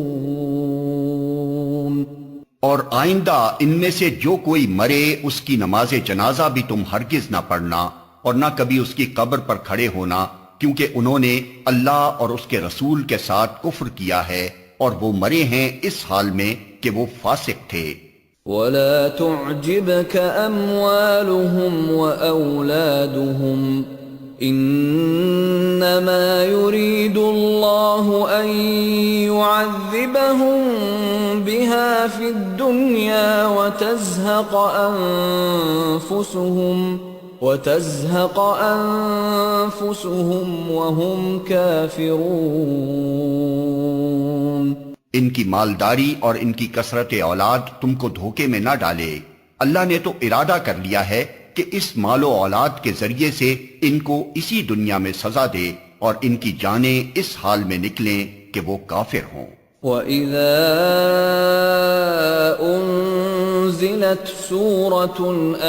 اور آئندہ ان میں سے جو کوئی مرے اس کی نماز جنازہ بھی تم ہرگز نہ پڑھنا اور نہ کبھی اس کی قبر پر کھڑے ہونا، کیونکہ انہوں نے اللہ اور اس کے رسول کے ساتھ کفر کیا ہے اور وہ مرے ہیں اس حال میں کہ وہ فاسق تھے۔ وَلَا تُعْجِبْكَ أَمْوَالُهُمْ وَأَوْلَادُهُمْ إِنَّمَا يُرِيدُ اللَّهُ أَن يُعَذِّبَهُم بِهَا فِي الدُّنْيَا وَتَزْهَقَ أَنفُسُهُمْ وَهُمْ كَافِرُونَ۔ ان کی مالداری اور ان کی کثرت اولاد تم کو دھوکے میں نہ ڈالے، اللہ نے تو ارادہ کر لیا ہے کہ اس مال و اولاد کے ذریعے سے ان کو اسی دنیا میں سزا دے اور ان کی جانیں اس حال میں نکلیں کہ وہ کافر ہوں۔ وَإِذَا أنزلت سورة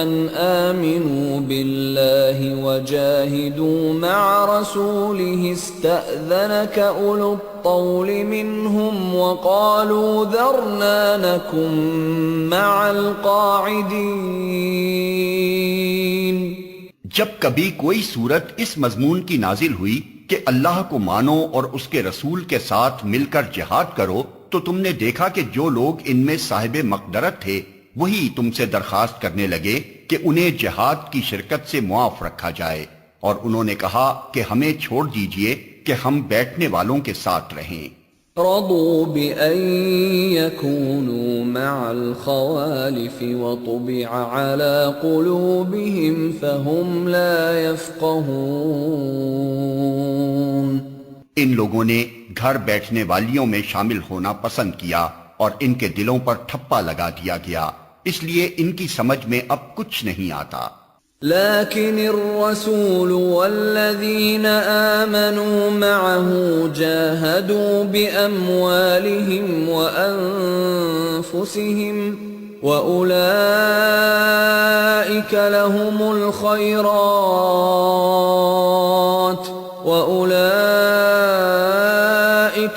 أن آمنوا بالله وجاهدوا مع رسوله استأذنك أولو الطول منهم وقالوا ذرنا نكن مع القاعدين. جب کبھی کوئی صورت اس مضمون کی نازل ہوئی کہ اللہ کو مانو اور اس کے رسول کے ساتھ مل کر جہاد کرو، تو تم نے دیکھا کہ جو لوگ ان میں صاحب مقدرت تھے وہی تم سے درخواست کرنے لگے کہ انہیں جہاد کی شرکت سے معاف رکھا جائے، اور انہوں نے کہا کہ ہمیں چھوڑ دیجئے کہ ہم بیٹھنے والوں کے ساتھ رہیں۔ رضوا بأن يكونوا مع الخوالف وطبع على قلوبهم فهم لا يفقهون. ان لوگوں نے گھر بیٹھنے والیوں میں شامل ہونا پسند کیا اور ان کے دلوں پر ٹھپا لگا دیا گیا، اس لیے ان کی سمجھ میں اب کچھ نہیں آتا۔ لكن الرسول والذين آمنوا معه جاهدوا بأموالهم وأنفسهم وأولئك لهم الخيرات وأولئك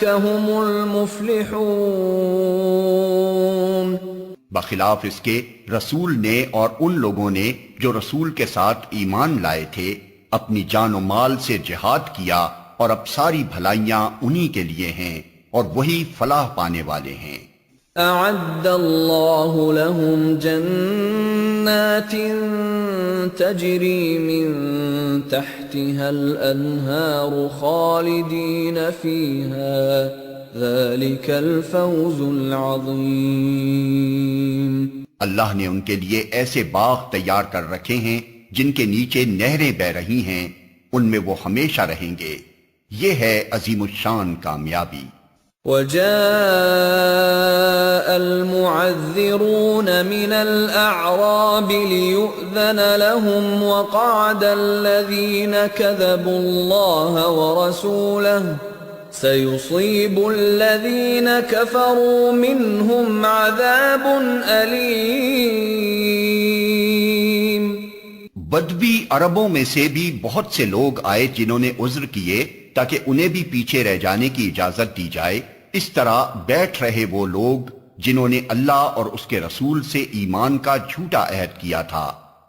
هم المفلحون. بخلاف اس کے رسول نے اور ان لوگوں نے جو رسول کے ساتھ ایمان لائے تھے اپنی جان و مال سے جہاد کیا، اور اب ساری بھلائیاں انہی کے لیے ہیں اور وہی فلاح پانے والے ہیں۔ اعد اللہ لهم جنات تجری من تحتها الانہار خالدین فیہا ذلك الفوز العظیم. اللہ نے ان کے لیے ایسے باغ تیار کر رکھے ہیں جن کے نیچے نہریں بہ رہی ہیں، ان میں وہ ہمیشہ رہیں گے، یہ ہے عظیم الشان کامیابی۔ وجاء المعذرون من الأعراب ليؤذن لهم وقعد الذين كذبوا الله ورسوله سيصيب الذين كفروا منهم عذاب أليم. بدوی عربوں میں سے بھی بہت سے لوگ آئے جنہوں نے عذر کیے تاکہ انہیں بھی پیچھے رہ جانے کی اجازت دی جائے۔ اس طرح بیٹھ رہے وہ لوگ جنہوں نے اللہ اور اس کے رسول سے ایمان کا جھوٹا عہد کیا تھا۔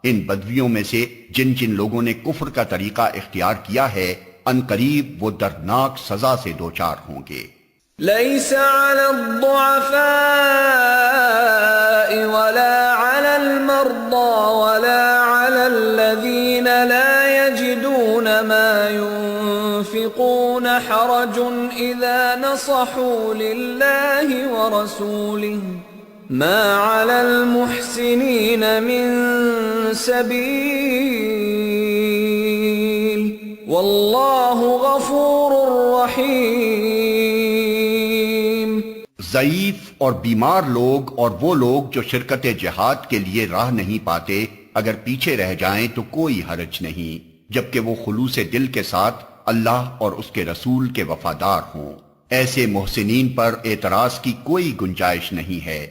ان بدویوں میں سے جن جن لوگوں نے کفر کا طریقہ اختیار کیا ہے، ان قریب وہ دردناک سزا سے دوچار ہوں گے۔ ليس على الضعفاء ولا على المرضى ولا على الذين لا يجدون ما ينفقون حرج إذا نصحوا لله ورسوله ما على المحسنين من سبيل واللہ غفور رحیم. ضعیف اور بیمار لوگ اور وہ لوگ جو شرکت جہاد کے لیے راہ نہیں پاتے اگر پیچھے رہ جائیں تو کوئی حرج نہیں، جبکہ وہ خلوص دل کے ساتھ اللہ اور اس کے رسول کے وفادار ہوں۔ ایسے محسنین پر اعتراض کی کوئی گنجائش نہیں ہے،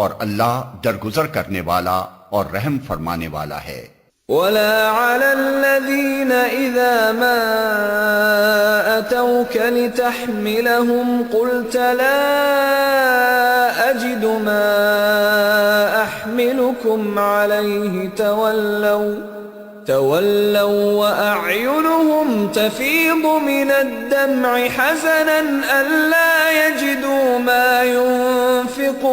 اور اللہ درگزر کرنے والا اور رحم فرمانے والا ہے۔ ولا على الذين إذا ما أتوك لتحملهم قلت لا أجد ما أحملكم عليه تولوا وأعينهم تفيض من الدمع حزنا ألا يجدوا ما ينفقون.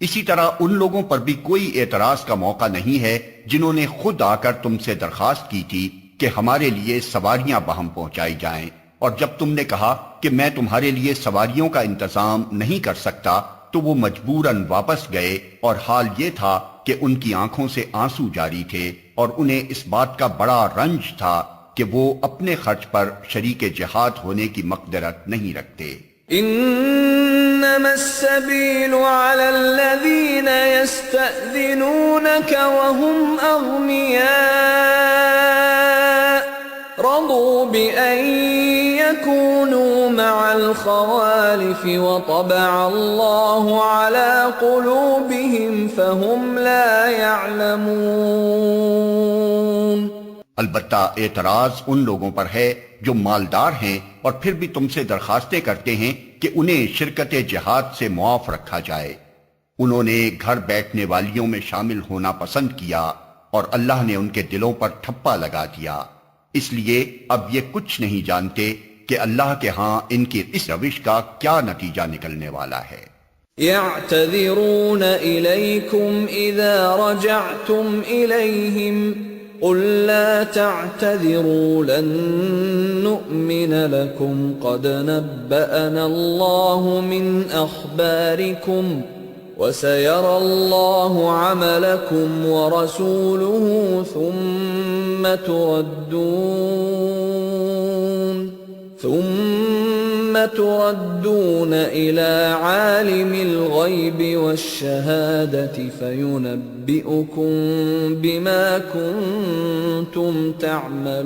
اسی طرح ان لوگوں پر بھی کوئی اعتراض کا موقع نہیں ہے جنہوں نے خود آ کر تم سے درخواست کی تھی کہ ہمارے لیے سواریاں بہم پہنچائی جائیں، اور جب تم نے کہا کہ میں تمہارے لیے سواریوں کا انتظام نہیں کر سکتا تو وہ مجبوراً واپس گئے، اور حال یہ تھا کہ ان کی آنکھوں سے آنسو جاری تھے، اور انہیں اس بات کا بڑا رنج تھا کہ وہ اپنے خرچ پر شریک جہاد ہونے کی مقدرت نہیں رکھتے۔ انما السبيل على الذين يستأذنونك وهم اغنياء رضوا رضوا بأن يكونوا مع الخوالف وطبع الله على قلوبهم فهم لا يعلمون۔ البتہ اعتراض ان لوگوں پر ہے جو مالدار ہیں اور پھر بھی تم سے درخواستیں کرتے ہیں کہ انہیں شرکت جہاد سے معاف رکھا جائے۔ انہوں نے گھر بیٹھنے والیوں میں شامل ہونا پسند کیا اور اللہ نے ان کے دلوں پر ٹھپا لگا دیا، اس لیے اب یہ کچھ نہیں جانتے کہ اللہ کے ہاں ان کی اس روش کا کیا نتیجہ نکلنے والا ہے۔ يعتذرون إليكم إذا رجعتم إليهم قل لا تعتذروا لن نؤمن لكم قد نبأنا الله من أخباركم وسيرى الله عملكم ورسوله ثم تردون إلى عالم الغيب والشهادة فينبئكم بما كنتم تعملون۔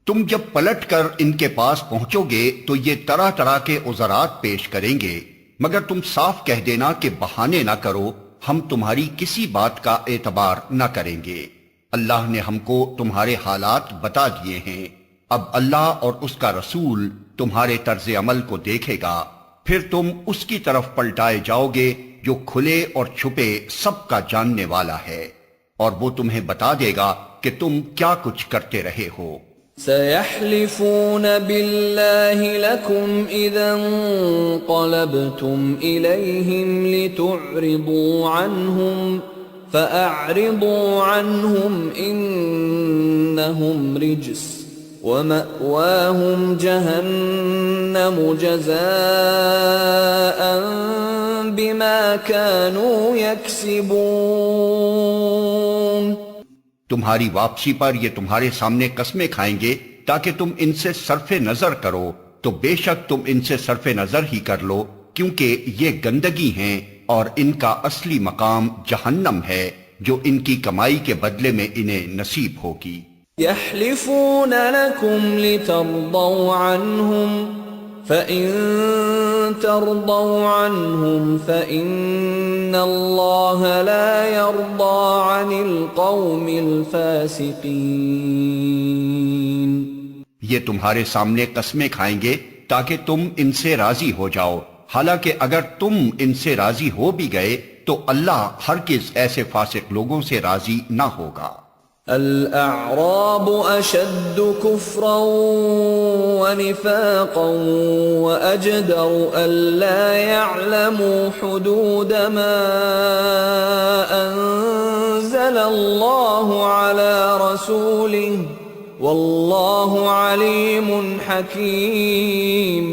تم جب پلٹ کر ان کے پاس پہنچو گے تو یہ طرح طرح کے عذرات پیش کریں گے، مگر تم صاف کہہ دینا کہ بہانے نہ کرو، ہم تمہاری کسی بات کا اعتبار نہ کریں گے، اللہ نے ہم کو تمہارے حالات بتا دیے ہیں، اب اللہ اور اس کا رسول تمہارے طرز عمل کو دیکھے گا، پھر تم اس کی طرف پلٹائے جاؤ گے جو کھلے اور چھپے سب کا جاننے والا ہے، اور وہ تمہیں بتا دے گا کہ تم کیا کچھ کرتے رہے ہو۔ سيحلفون بالله لكم إذا انقلبتم إليهم لتعرضوا عنهم فأعرضوا عنهم إنهم رجس ومأواهم جهنم جزاء بما كانوا يكسبون۔ تمہاری واپسی پر یہ تمہارے سامنے قسمیں کھائیں گے تاکہ تم ان سے صرف نظر کرو، تو بے شک تم ان سے صرف نظر ہی کر لو، کیونکہ یہ گندگی ہیں اور ان کا اصلی مقام جہنم ہے جو ان کی کمائی کے بدلے میں انہیں نصیب ہوگی۔ يحلفون لكم لترضوا عنهم فإن ترضوا عنهم فإن الله لا يرضى عن القوم الفاسقين۔ یہ تمہارے سامنے قسمیں کھائیں گے تاکہ تم ان سے راضی ہو جاؤ، حالانکہ اگر تم ان سے راضی ہو بھی گئے تو اللہ ہرگز ایسے فاسق لوگوں سے راضی نہ ہوگا۔ الأعراب أشد كفرا ونفاقا وأجدر ألا يعلموا حدود ما أنزل الله على رسوله والله عليم حكيم۔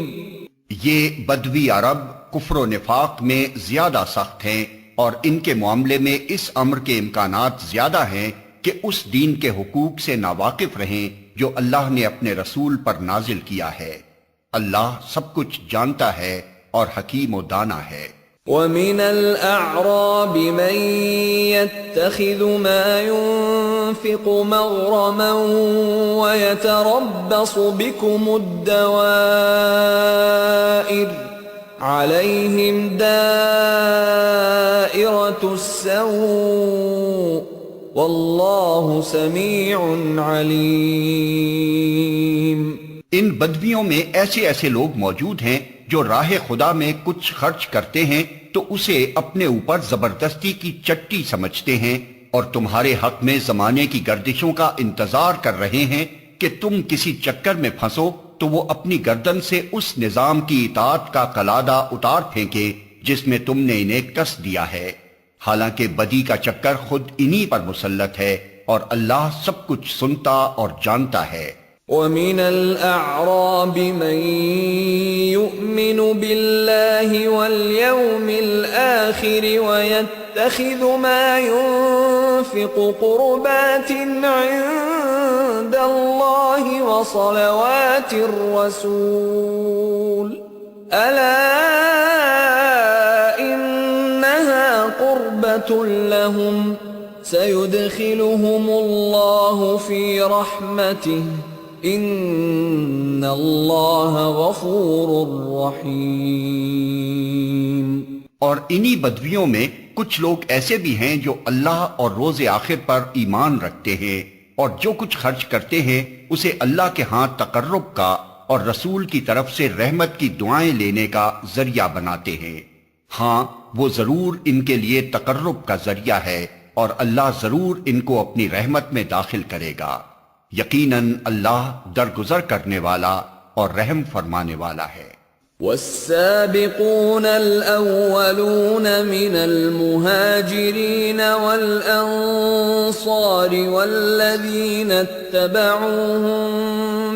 یہ بدوی عرب کفر و نفاق میں زیادہ سخت ہیں اور ان کے معاملے میں اس امر کے امکانات زیادہ ہیں کہ اس دین کے حقوق سے ناواقف رہیں جو اللہ نے اپنے رسول پر نازل کیا ہے، اللہ سب کچھ جانتا ہے اور حکیم و دانا ہے۔ وَمِنَ الْأَعْرَابِ مَن يَتَّخِذُ مَا يُنفِقُ مَغْرَمًا وَيَتَرَبَّصُ بِكُمُ الدَّوَائِرَ عَلَيْهِمْ دَائِرَةُ السَّوْءِ واللہ سمیع علیم۔ ان بدویوں میں ایسے ایسے لوگ موجود ہیں جو راہ خدا میں کچھ خرچ کرتے ہیں تو اسے اپنے اوپر زبردستی کی چٹی سمجھتے ہیں، اور تمہارے حق میں زمانے کی گردشوں کا انتظار کر رہے ہیں کہ تم کسی چکر میں پھنسو تو وہ اپنی گردن سے اس نظام کی اطاعت کا قلادہ اتار پھینکے جس میں تم نے انہیں کس دیا ہے، حالانکہ بدی کا چکر خود انہی پر مسلط ہے اور اللہ سب کچھ سنتا اور جانتا ہے۔ وَمِنَ الْأَعْرَابِ مَن يُؤْمِنُ بِاللَّهِ وَالْيَوْمِ الْآخِرِ وَيَتَّخِذُ مَا يُنفِقُ قُرُبَاتٍ عِندَ اللَّهِ وَصَلَوَاتِ الرَّسُولِ أَلَا إِنَّهَا قُرْبَةٌ لَهُمْ سيدخلهم الله في رحمته ان اللہ غفور رحیم۔ اور انہی بدویوں میں کچھ لوگ ایسے بھی ہیں جو اللہ اور روز آخر پر ایمان رکھتے ہیں اور جو کچھ خرچ کرتے ہیں اسے اللہ کے ہاں تقرب کا اور رسول کی طرف سے رحمت کی دعائیں لینے کا ذریعہ بناتے ہیں۔ ہاں وہ ضرور ان کے لیے تقرب کا ذریعہ ہے اور اللہ ضرور ان کو اپنی رحمت میں داخل کرے گا۔ یقیناً اللہ درگزر کرنے والا اور رحم فرمانے والا ہے۔ والسابقون الأولون من المهاجرين والأنصار والذين اتبعوهم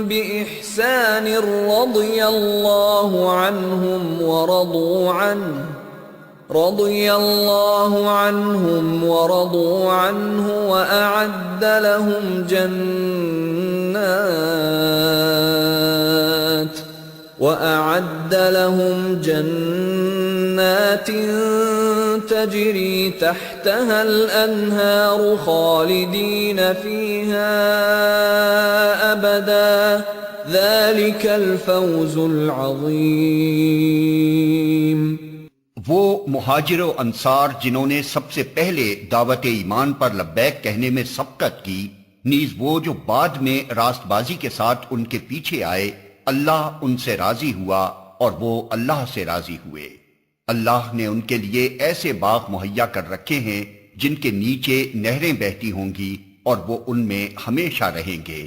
بإحسان رضي الله عنهم ورضوا عنه وأعد لهم جنات تجري تحتها الأنهار خالدين فيها أبدا ذلك الفوز العظيم۔ وہ مہاجر و انصار جنہوں نے سب سے پہلے دعوت ایمان پر لبیک کہنے میں سبقت کی، نیز وہ جو بعد میں راست بازی کے ساتھ ان کے پیچھے آئے، اللہ ان سے راضی ہوا اور وہ اللہ سے راضی ہوئے۔ اللہ نے ان کے لیے ایسے باغ مہیا کر رکھے ہیں جن کے نیچے نہریں بہتی ہوں گی اور وہ ان میں ہمیشہ رہیں گے۔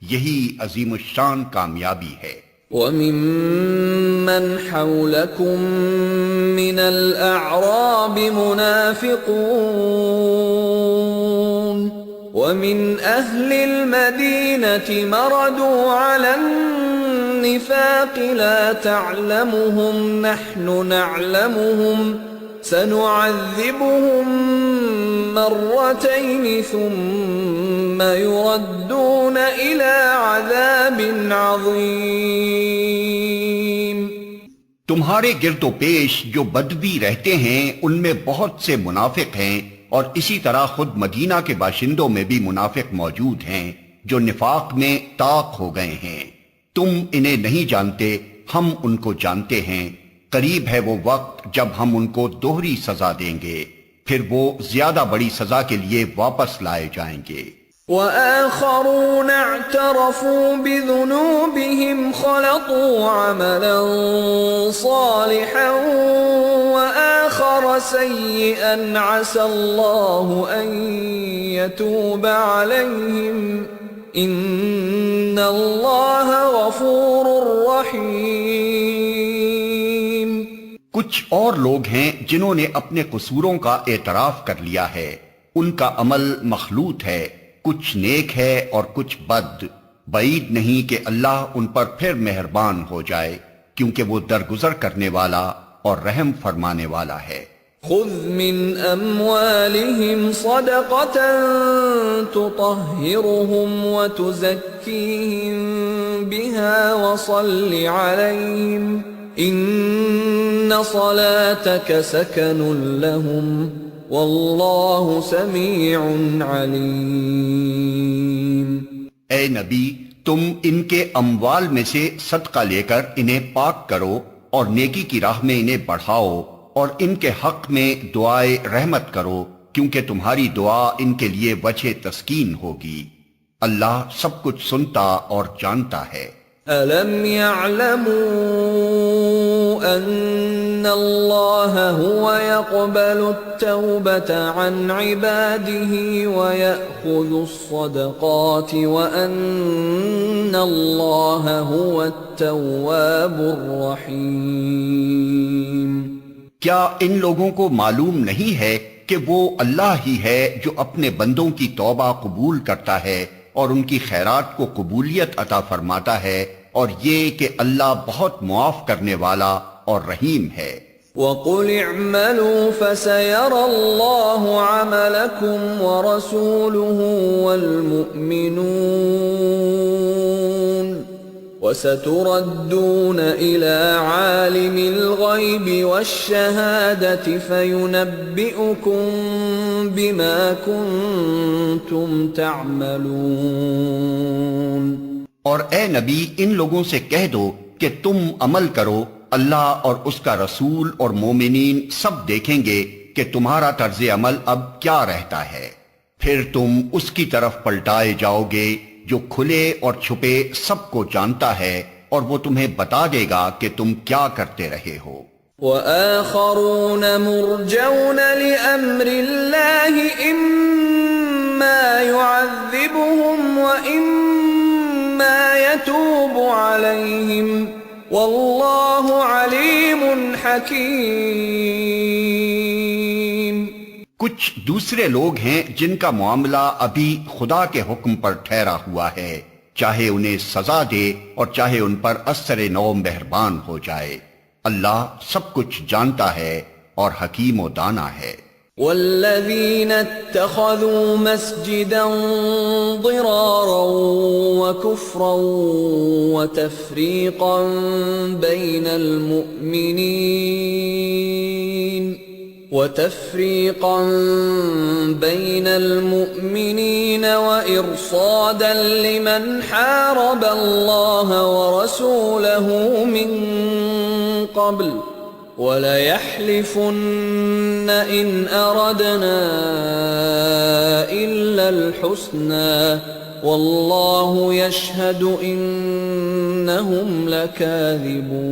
یہی عظیم الشان کامیابی ہے۔ وَمِمَّنْ حَوْلَكُمْ مِنَ الْأَعْرَابِ مُنَافِقُونَ وَمِنْ أَهْلِ الْمَدِينَةِ مَرَدُوا عَلَى النِّفَاقِ لَا تَعْلَمُهُمْ نَحْنُ نَعْلَمُهُمْ سَنُعَذِّبُهُمْ مرتين ثم يردون إلى عذاب عظيم۔ تمہارے گرد و پیش جو بدوی رہتے ہیں ان میں بہت سے منافق ہیں، اور اسی طرح خود مدینہ کے باشندوں میں بھی منافق موجود ہیں جو نفاق میں طاق ہو گئے ہیں۔ تم انہیں نہیں جانتے، ہم ان کو جانتے ہیں۔ قریب ہے وہ وقت جب ہم ان کو دوہری سزا دیں گے، پھر وہ زیادہ بڑی سزا کے لیے واپس لائے جائیں گے۔ وآخرون اعترفوا بذنوبهم خلطوا عملا صالحا وآخر سيئا عسى الله أن يتوب عليهم إن الله غفور رحيم۔ کچھ اور لوگ ہیں جنہوں نے اپنے قصوروں کا اعتراف کر لیا ہے، ان کا عمل مخلوط ہے، کچھ نیک ہے اور کچھ بد۔ بعید نہیں کہ اللہ ان پر پھر مہربان ہو جائے، کیونکہ وہ درگزر کرنے والا اور رحم فرمانے والا ہے۔ خذ من اموالهم صدقة تطهرهم وتزكيهم بها وصل عليهم ان صلاتك سكن لهم واللہ سمیع علیم۔ اے نبی، تم ان کے اموال میں سے صدقہ لے کر انہیں پاک کرو اور نیکی کی راہ میں انہیں بڑھاؤ، اور ان کے حق میں دعائے رحمت کرو، کیونکہ تمہاری دعا ان کے لیے وجہ تسکین ہوگی۔ اللہ سب کچھ سنتا اور جانتا ہے۔ أَلَمْ يَعْلَمُوا أَنَّ اللَّهَ هُوَ يَقْبَلُ التَّوْبَةَ عَنْ عِبَادِهِ وَيَأْخُذُ الصَّدَقَاتِ وَأَنَّ اللَّهَ هُوَ التَّوَّابُ الرَّحِيمُ۔ کیا ان لوگوں کو معلوم نہیں ہے کہ وہ اللہ ہی ہے جو اپنے بندوں کی توبہ قبول کرتا ہے اور ان کی خیرات کو قبولیت عطا فرماتا ہے، اور یہ کہ اللہ بہت معاف کرنے والا اور رحیم ہے۔ وَقُلِ اعْمَلُوا فَسَيَرَى اللَّهُ عَمَلَكُمْ وَرَسُولُهُ وَالْمُؤْمِنُونَ وَسَتُرَدُّونَ إِلَى عَالِمِ الْغَيْبِ وَالشَّهَادَةِ فَيُنَبِّئُكُم بِمَا كُنتُمْ تَعْمَلُونَ۔ اور اے نبی ان لوگوں سے کہہ دو کہ تم عمل کرو، اللہ اور اس کا رسول اور مومنین سب دیکھیں گے کہ تمہارا طرز عمل اب کیا رہتا ہے، پھر تم اس کی طرف پلٹائے جاؤ گے جو کھلے اور چھپے سب کو جانتا ہے، اور وہ تمہیں بتا دے گا کہ تم کیا کرتے رہے ہو۔ وَآخَرُونَ مُرْجَوْنَ لِأَمْرِ اللَّهِ إِمَّا يُعَذِّبُهُمْ وَإِمَّا يَتُوبُ عَلَيْهِمْ وَاللَّهُ عَلِيمٌ حَكِيمٌ۔ کچھ دوسرے لوگ ہیں جن کا معاملہ ابھی خدا کے حکم پر ٹھہرا ہوا ہے، چاہے انہیں سزا دے اور چاہے ان پر اثر نو مہربان ہو جائے، اللہ سب کچھ جانتا ہے اور حکیم و دانا ہے۔ والذین اتخذوا مسجدا ضرارا وكفرا وتفریقا بین المؤمنین وإرصادا لمن حارب اللہ ورسولہ من قبل وَلَيَحْلِفُنَّ إِنْ أَرَدْنَا إِلَّا الْحُسْنَى وَاللَّهُ يَشْهَدُ إِنَّهُمْ لَكَاذِبُونَ۔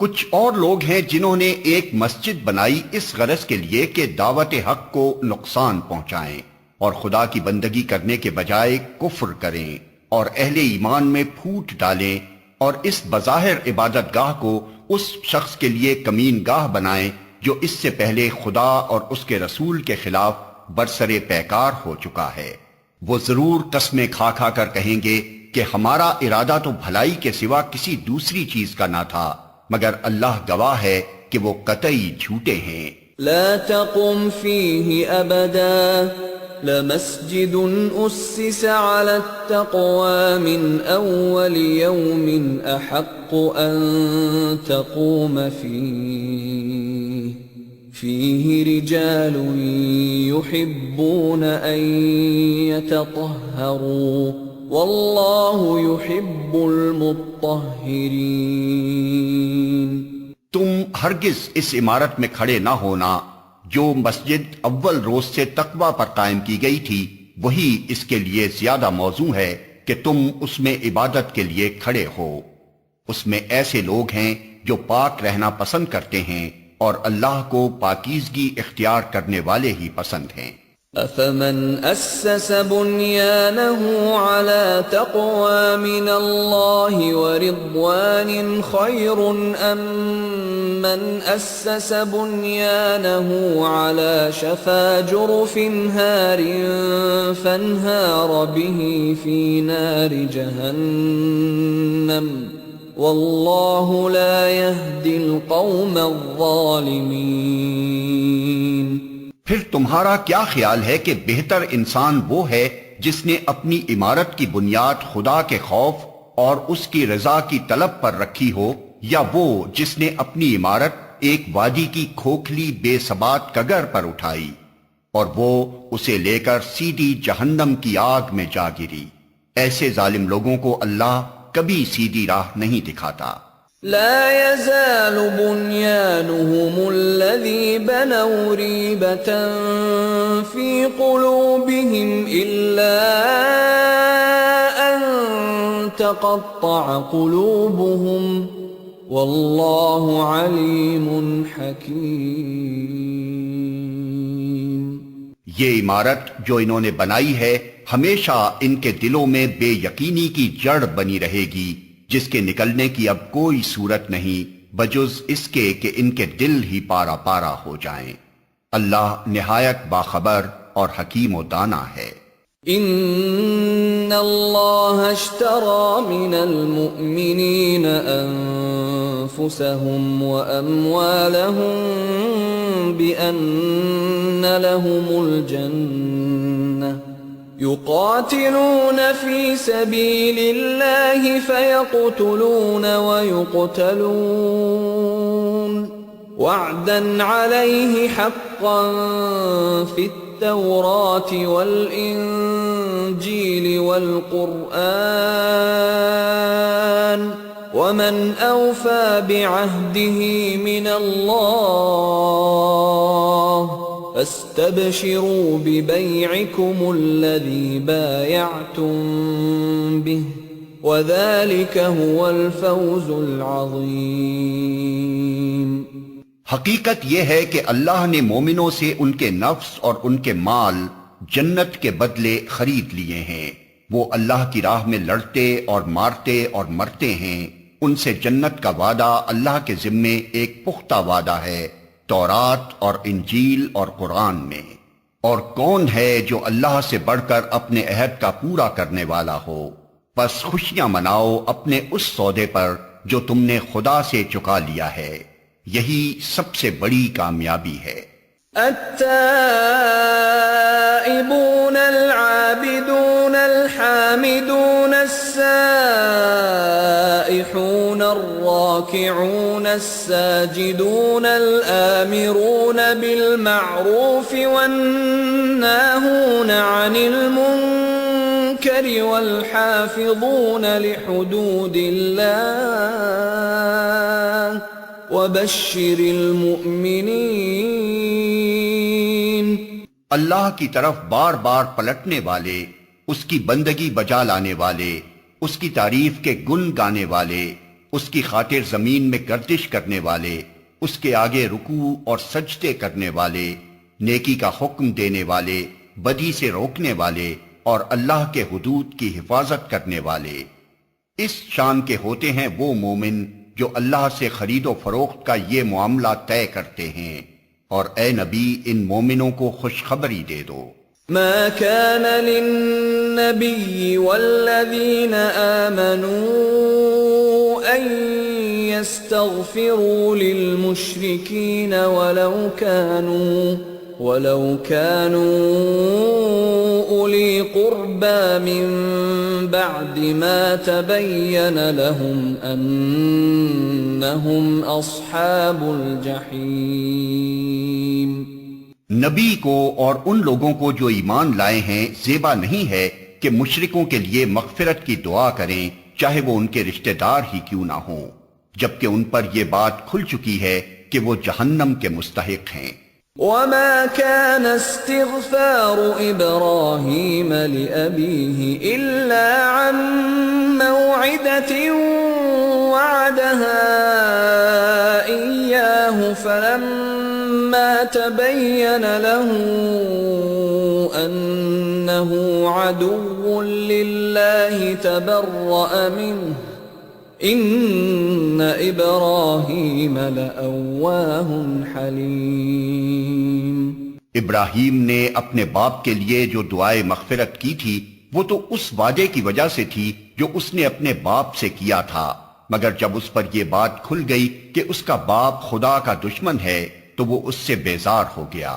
کچھ اور لوگ ہیں جنہوں نے ایک مسجد بنائی اس غرض کے لیے کہ دعوت حق کو نقصان پہنچائیں اور خدا کی بندگی کرنے کے بجائے کفر کریں اور اہل ایمان میں پھوٹ ڈالیں، اور اس بظاہر عبادت گاہ کو اس شخص کے لیے کمین گاہ بنائیں جو اس سے پہلے خدا اور اس کے رسول کے خلاف برسرے پیکار ہو چکا ہے۔ وہ ضرور قسمیں کھا کھا کر کہیں گے کہ ہمارا ارادہ تو بھلائی کے سوا کسی دوسری چیز کا نہ تھا، مگر اللہ گواہ ہے کہ وہ قطعی جھوٹے ہیں۔ لا تقم فيه ابدا لمسجد أسس على التقوى من أول يوم أحق أن تقوم فيه رجال يحبون أن يتطهروا والله يحب المطهرين۔ تم ہرگز اس عمارت میں کھڑے نہ ہونا جو مسجد اول روز سے تقوی پر قائم کی گئی تھی، وہی اس کے لیے زیادہ موزوں ہے کہ تم اس میں عبادت کے لیے کھڑے ہو۔ اس میں ایسے لوگ ہیں جو پاک رہنا پسند کرتے ہیں اور اللہ کو پاکیزگی اختیار کرنے والے ہی پسند ہیں۔ أَفَمَنْ أَسَّسَ بُنْيَانَهُ عَلَى تَقْوَى مِنَ اللَّهِ وَرِضْوَانٍ خَيْرٌ أَمْ مَنْ أَسَّسَ بُنْيَانَهُ عَلَى شَفَا جُرُفٍ هَارٍ فَانْهَارَ بِهِ فِي نَارِ جَهَنَّمَ وَاللَّهُ لَا يَهْدِي الْقَوْمَ الظَّالِمِينَ۔ پھر تمہارا کیا خیال ہے کہ بہتر انسان وہ ہے جس نے اپنی عمارت کی بنیاد خدا کے خوف اور اس کی رضا کی طلب پر رکھی ہو، یا وہ جس نے اپنی عمارت ایک وادی کی کھوکھلی بے ثبات کگر پر اٹھائی اور وہ اسے لے کر سیدھی جہنم کی آگ میں جا گری؟ ایسے ظالم لوگوں کو اللہ کبھی سیدھی راہ نہیں دکھاتا۔ لا يزال بنيانهم الذي بنوا ريبة في قلوبهم إلا أن تقطع قلوبهم والله عليم حكيم۔ یہ عمارت جو انہوں نے بنائی ہے ہمیشہ ان کے دلوں میں بے یقینی کی جڑ بنی رہے گی، جس کے نکلنے کی اب کوئی صورت نہیں بجز اس کے کہ ان کے دل ہی پارا پارا ہو جائیں۔ اللہ نہایت باخبر اور حکیم و دانا ہے۔ ان اللہ اشترى من المؤمنین انفسهم واموالهم بان لهم الجنہ يقاتلون في سبيل الله فيقتلون ويقتلون وعدا عليه حقا في التوراة والإنجيل والقرآن ومن أوفى بعهده من الله فاستبشروا ببيعكم الذي بايعتم به وذلك هو الفوز العظيم۔ حقیقت یہ ہے کہ اللہ نے مومنوں سے ان کے نفس اور ان کے مال جنت کے بدلے خرید لیے ہیں۔ وہ اللہ کی راہ میں لڑتے اور مارتے اور مرتے ہیں، ان سے جنت کا وعدہ اللہ کے ذمے ایک پختہ وعدہ ہے تورات اور انجیل اور قرآن میں۔ اور کون ہے جو اللہ سے بڑھ کر اپنے عہد کا پورا کرنے والا ہو؟ پس خوشیاں مناؤ اپنے اس سودے پر جو تم نے خدا سے چکا لیا ہے، یہی سب سے بڑی کامیابی ہے۔ التائبون العابدون الحامدون السائحون الراكعون الساجدون الآمرون بالمعروف والناهون عن المنكر والحافظون لحدود الله وبشر المؤمنین۔ اللہ کی طرف بار بار پلٹنے والے، اس کی بندگی بجا لانے والے، اس کی تعریف کے گن گانے والے، اس کی خاطر زمین میں گردش کرنے والے، اس کے آگے رکوع اور سجدے کرنے والے، نیکی کا حکم دینے والے، بدی سے روکنے والے اور اللہ کے حدود کی حفاظت کرنے والے۔ اس شان کے ہوتے ہیں وہ مومن جو اللہ سے خرید و فروخت کا یہ معاملہ طے کرتے ہیں، اور اے نبی ان مومنوں کو خوشخبری دے دو۔ ما كان للنبي والذين آمنوا أن يستغفروا للمشركين ولو كانوا أولي قربى من بعد ما تبين لهم أنهم أصحاب الجحيم۔ نبی کو اور ان لوگوں کو جو ایمان لائے ہیں زیبا نہیں ہے کہ مشرکوں کے لیے مغفرت کی دعا کریں، چاہے وہ ان کے رشتہ دار ہی کیوں نہ ہوں، جبکہ ان پر یہ بات کھل چکی ہے کہ وہ جہنم کے مستحق ہیں۔ وما كان استغفار إبراهيم لأبيه إلا عن موعدة وعدها إياه فلما تبين له أنه عدو لله تبرأ منه ان ابراہیم لأواہ حلیم۔ ابراہیم نے اپنے باپ کے لیے جو دعائے مغفرت کی تھی وہ تو اس وعدے کی وجہ سے تھی جو اس نے اپنے باپ سے کیا تھا، مگر جب اس پر یہ بات کھل گئی کہ اس کا باپ خدا کا دشمن ہے تو وہ اس سے بیزار ہو گیا۔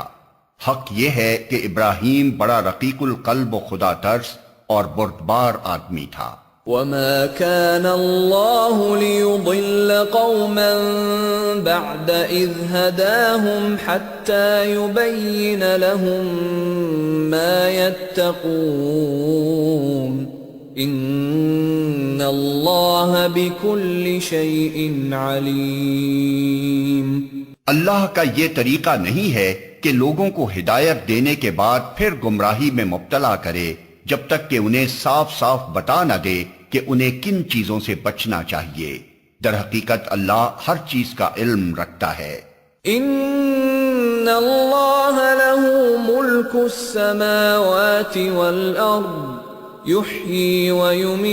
حق یہ ہے کہ ابراہیم بڑا رقیق القلب و خدا ترس اور بردبار آدمی تھا۔ وما كان الله ليضل قوما بعد إذ هداهم حتى يبين لهم ما يتقون إن الله بكل شيء عليم۔ اللہ کا یہ طریقہ نہیں ہے کہ لوگوں کو ہدایت دینے کے بعد پھر گمراہی میں مبتلا کرے جب تک کہ انہیں صاف صاف بتا نہ دے کہ انہیں کن چیزوں سے بچنا چاہیے۔ در حقیقت اللہ ہر چیز کا علم رکھتا ہے۔ ان اللہ له ملک السماوات والارض یحیی ویمیت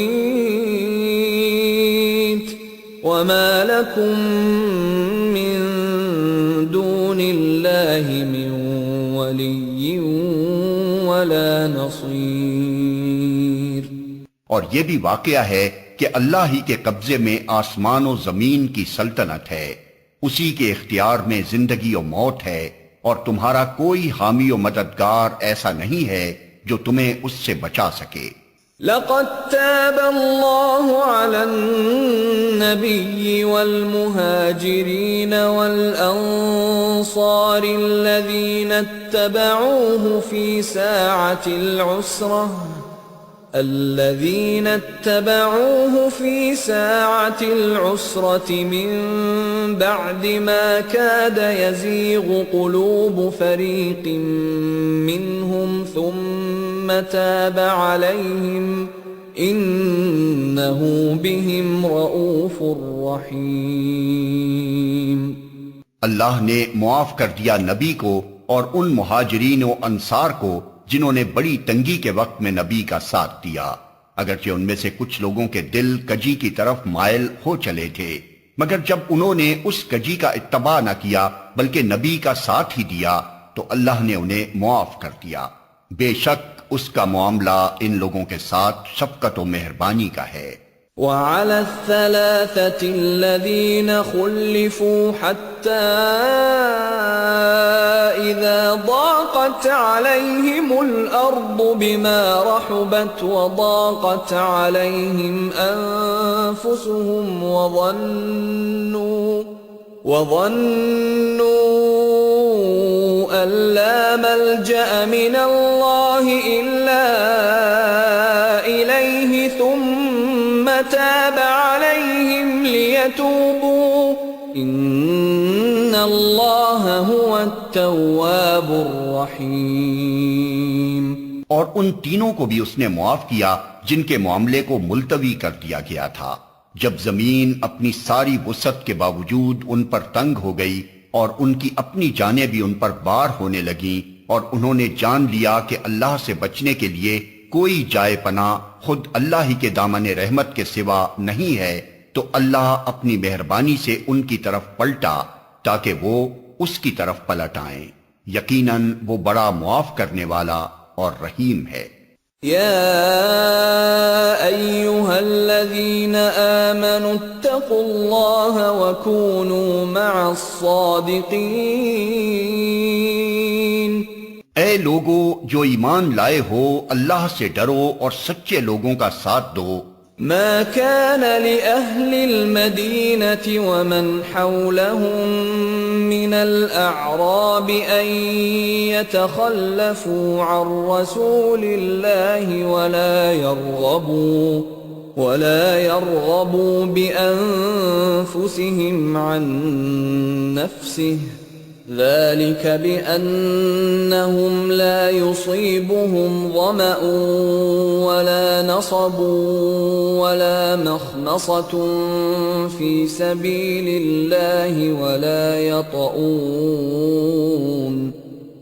وما لکم من دون اللہ من ولی ولا نصیر۔ اور یہ بھی واقعہ ہے کہ اللہ ہی کے قبضے میں آسمان و زمین کی سلطنت ہے، اسی کے اختیار میں زندگی و موت ہے، اور تمہارا کوئی حامی و مددگار ایسا نہیں ہے جو تمہیں اس سے بچا سکے۔ لقد تاب الله على النبي والمهاجرين والأنصار الذين اتبعوه في ساعة العسرة من بعد ما كاد يزيغ قلوب فريق منهم ثم تاب عليهم إنه بهم رؤوف رحيم۔ اللہ نے معاف کر دیا نبی کو اور ان مہاجرین و انصار کو جنہوں نے بڑی تنگی کے وقت میں نبی کا ساتھ دیا، اگرچہ ان میں سے کچھ لوگوں کے دل کجی کی طرف مائل ہو چلے تھے، مگر جب انہوں نے اس کجی کا اتباع نہ کیا بلکہ نبی کا ساتھ ہی دیا تو اللہ نے انہیں معاف کر دیا۔ بے شک اس کا معاملہ ان لوگوں کے ساتھ شفقت و مہربانی کا ہے۔ وعلى الثلاثة الذين خلفوا حتى إذا ضاقت عليهم الأرض بما رحبت وضاقت عليهم أنفسهم وظنوا أن لا ملجأ من الله إلا إليه ثم تاب عليهم ليتوبوا إن الله هو التواب الرحيم۔ اور ان تینوں کو بھی اس نے معاف کیا جن کے معاملے کو ملتوی کر دیا گیا تھا، جب زمین اپنی ساری وسعت کے باوجود ان پر تنگ ہو گئی اور ان کی اپنی جانیں بھی ان پر بار ہونے لگیں، اور انہوں نے جان لیا کہ اللہ سے بچنے کے لیے کوئی جائے پناہ خود اللہ ہی کے دامن رحمت کے سوا نہیں ہے، تو اللہ اپنی مہربانی سے ان کی طرف پلٹا تاکہ وہ اس کی طرف پلٹ آئیں۔ یقیناً وہ بڑا معاف کرنے والا اور رحیم ہے۔ يا أيها الذين آمنوا اتقوا الله وكونوا مع الصادقين۔ اے لوگو جو ایمان لائے ہو، اللہ سے ڈرو اور سچے لوگوں کا ساتھ دو۔ ما كان لأهل المدينة ومن حولهم من الأعراب أن يتخلفوا عن رسول الله ولا يرغبوا بأنفسهم عن نفسه، ذلك بأنهم لا يصيبهم ظمأ ولا نصب ولا مخمصة في سبيل الله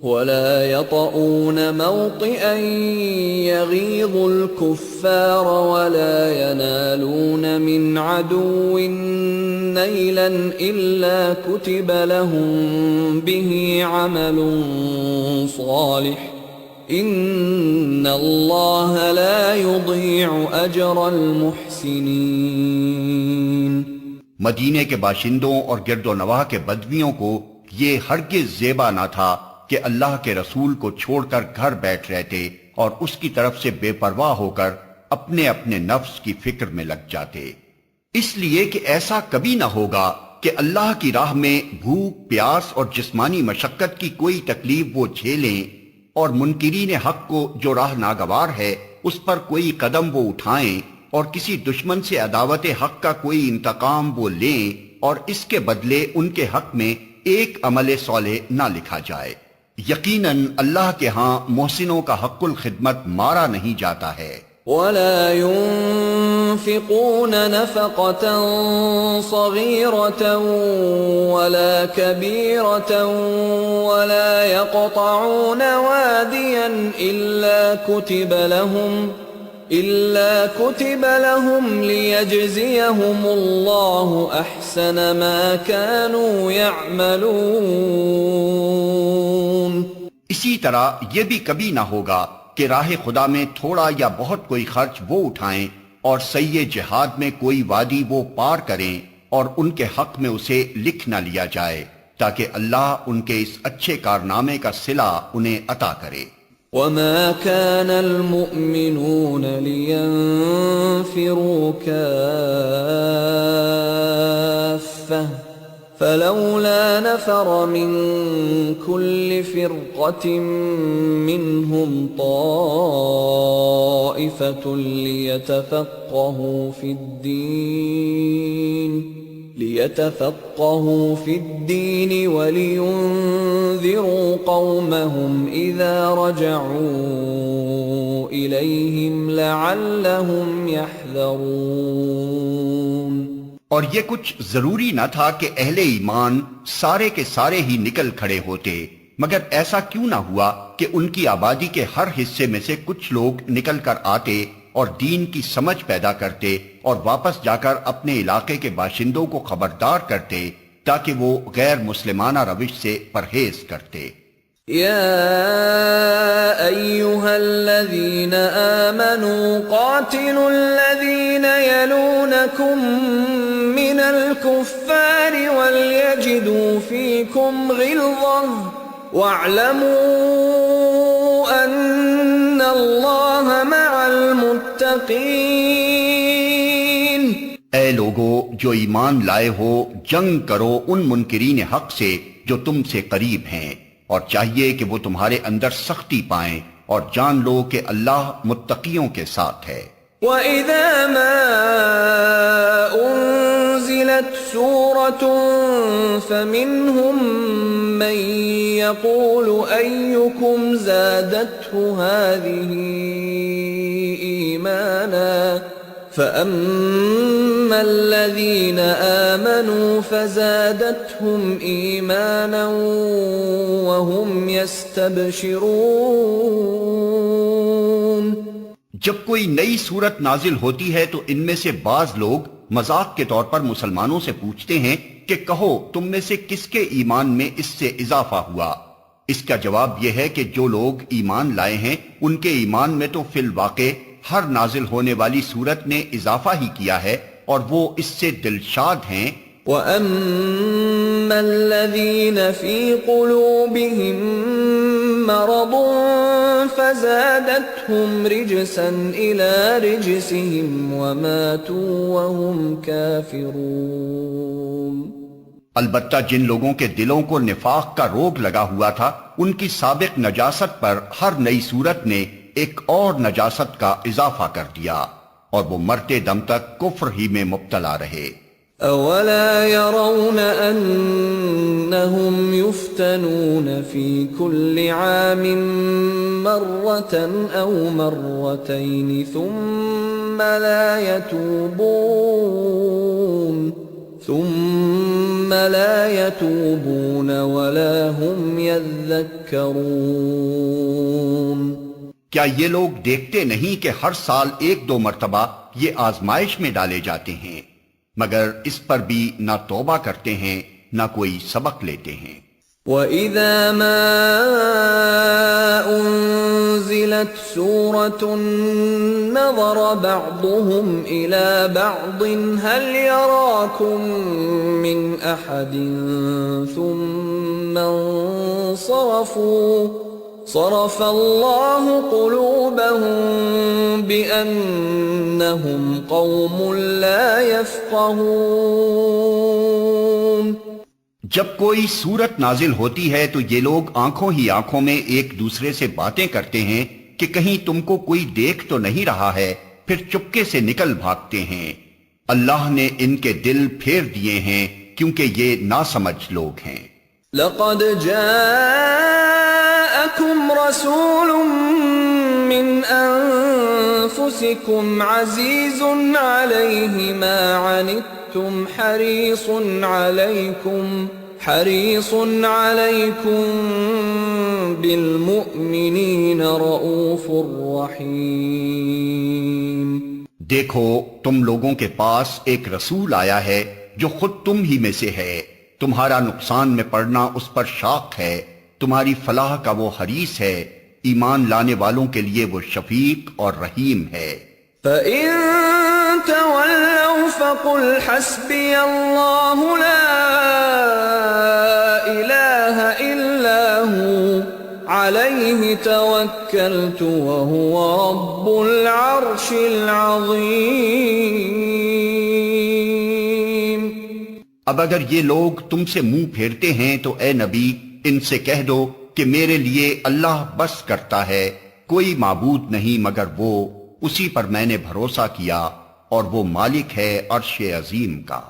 ولا يطؤون موطئا يغيظ الكفار ولا ينالون من عدو نيلا إلا كتب لهم به عمل صالح إن الله لا يضيع أجر المحسنين۔ مدینے کے باشندوں اور گرد و نواح کے بدویوں کو یہ ہرگز زیبا نہ تھا کہ اللہ کے رسول کو چھوڑ کر گھر بیٹھ رہتے اور اس کی طرف سے بے پرواہ ہو کر اپنے اپنے نفس کی فکر میں لگ جاتے، اس لیے کہ ایسا کبھی نہ ہوگا کہ اللہ کی راہ میں بھوک، پیاس اور جسمانی مشقت کی کوئی تکلیف وہ جھیلیں، اور منکرین حق کو جو راہ ناگوار ہے اس پر کوئی قدم وہ اٹھائیں، اور کسی دشمن سے عداوت حق کا کوئی انتقام وہ لیں، اور اس کے بدلے ان کے حق میں ایک عمل صالح نہ لکھا جائے۔ یقیناً اللہ کے ہاں محسنوں کا حق الخدمت مارا نہیں جاتا ہے۔ ولا ينفقون نفقة صغيرة ولا كبيرة ولا يقطعون واديا إلا كتب لهم ليجزيهم الله أحسن ما كانوا يعملون۔ اسی طرح یہ بھی کبھی نہ ہوگا کہ راہ خدا میں تھوڑا یا بہت کوئی خرچ وہ اٹھائیں اور سعی جہاد میں کوئی وادی وہ پار کریں اور ان کے حق میں اسے لکھ نہ لیا جائے، تاکہ اللہ ان کے اس اچھے کارنامے کا صلہ انہیں عطا کرے۔ وما كان المؤمنون لينفروا كافة فلولا نفر من كل فرقة منهم طائفة ليتفقهوا في الدين ولينذروا قومهم إذا رجعوا إليهم لعلهم يحذرون۔ اور یہ کچھ ضروری نہ تھا کہ اہل ایمان سارے کے سارے ہی نکل کھڑے ہوتے، مگر ایسا کیوں نہ ہوا کہ ان کی آبادی کے ہر حصے میں سے کچھ لوگ نکل کر آتے اور دین کی سمجھ پیدا کرتے اور واپس جا کر اپنے علاقے کے باشندوں کو خبردار کرتے تاکہ وہ غیر مسلمانہ روش سے پرہیز کرتے۔ يا أيها الذين آمنوا قاتلوا الذين يلونكم من الكفار وليجدوا فيكم غلظة واعلموا أن الله مع المتقين۔ اے لوگو جو ایمان لائے ہو، جنگ کرو ان منکرین حق سے جو تم سے قریب ہیں، اور چاہیے کہ وہ تمہارے اندر سختی پائیں، اور جان لو کہ اللہ متقیوں کے ساتھ ہے۔ وَإِذَا مَا أُنزِلَتْ سُورَةٌ فَمِنْهُمْ مَنْ يَقُولُ أَيُّكُمْ زَادَتْهُ هَذِهِ إِيمَانًا فَأَمَّا الَّذِينَ آمَنُوا فَزَادَتْهُمْ إِيمَانًا وَهُمْ يَسْتَبْشِرُونَ۔ جب کوئی نئی صورت نازل ہوتی ہے تو ان میں سے بعض لوگ مذاق کے طور پر مسلمانوں سے پوچھتے ہیں کہ کہو تم میں سے کس کے ایمان میں اس سے اضافہ ہوا؟ اس کا جواب یہ ہے کہ جو لوگ ایمان لائے ہیں ان کے ایمان میں تو فی الواقع ہر نازل ہونے والی صورت نے اضافہ ہی کیا ہے اور وہ اس سے دلشاد ہیں۔ وَأَمَّا الَّذِينَ فِي قُلُوبِهِم مَّرَضٌ فَزَادَتْهُمْ رِجْسًا إِلَى رِجْسِهِمْ وَمَاتُوا وَهُمْ كَافِرُونَ۔ البتہ جن لوگوں کے دلوں کو نفاق کا روگ لگا ہوا تھا ان کی سابق نجاست پر ہر نئی صورت نے ایک اور نجاست کا اضافہ کر دیا اور وہ مرتے دم تک کفر ہی میں مبتلا رہے۔ أَوَلَا يَرَوْنَ أَنَّهُمْ يُفْتَنُونَ فِي كُلِّ عَامٍ مَّرَّةً أَوْ مَرَّتَيْنِ ثُمَّ لَا يَتُوبُونَ وَلَا هُمْ يَذَّكَّرُونَ۔ کیا یہ لوگ دیکھتے نہیں کہ ہر سال ایک دو مرتبہ یہ آزمائش میں ڈالے جاتے ہیں، مگر اس پر بھی نہ توبہ کرتے ہیں نہ کوئی سبق لیتے ہیں۔ وَإِذَا مَا أُنزِلَتْ سُورَةٌ نَظَرَ بَعْضُهُمْ إِلَى بَعْضٍ هَلْ يَرَاكُمْ مِنْ أَحَدٍ ثُمَّ انصَرَفُوا صَرَفَ اللَّهُ قُلُوبَهُمْ بِأَنَّهُمْ قَوْمٌ لَا يَفْقَهُونَ۔ جب کوئی صورت نازل ہوتی ہے تو یہ لوگ آنکھوں ہی آنکھوں میں ایک دوسرے سے باتیں کرتے ہیں کہ کہیں تم کو کوئی دیکھ تو نہیں رہا ہے، پھر چپکے سے نکل بھاگتے ہیں۔ اللہ نے ان کے دل پھیر دیے ہیں کیونکہ یہ ناسمجھ لوگ ہیں۔ لَقَدْ جَاءَكُمْ رَسُولٌ مِّنْ أَنفُسِكُمْ عَزِيزٌ عَلَيْهِ مَا عَنِتُّمْ حَرِيصٌ عَلَيْكُمْ بِالْمُؤْمِنِينَ رَءُوفٌ رَحِيمٌ۔ دیکھو تم لوگوں کے پاس ایک رسول آیا ہے جو خود تم ہی میں سے ہے، تمہارا نقصان میں پڑنا اس پر شاق ہے، تمہاری فلاح کا وہ حریص ہے، ایمان لانے والوں کے لیے وہ شفیق اور رحیم ہے۔ فَإِن تَوَلَّوْا فَقُلْ حَسْبِيَ اللَّهُ لَا إِلَٰهَ إِلَّا هُوَ عليه توكلت وهو رب العرش العظيم۔ اب اگر یہ لوگ تم سے منہ پھیرتے ہیں تو اے نبی ان سے کہہ دو کہ میرے لیے اللہ بس کرتا ہے، کوئی معبود نہیں مگر وہ، اسی پر میں نے بھروسہ کیا، اور وہ مالک ہے عرش عظیم کا۔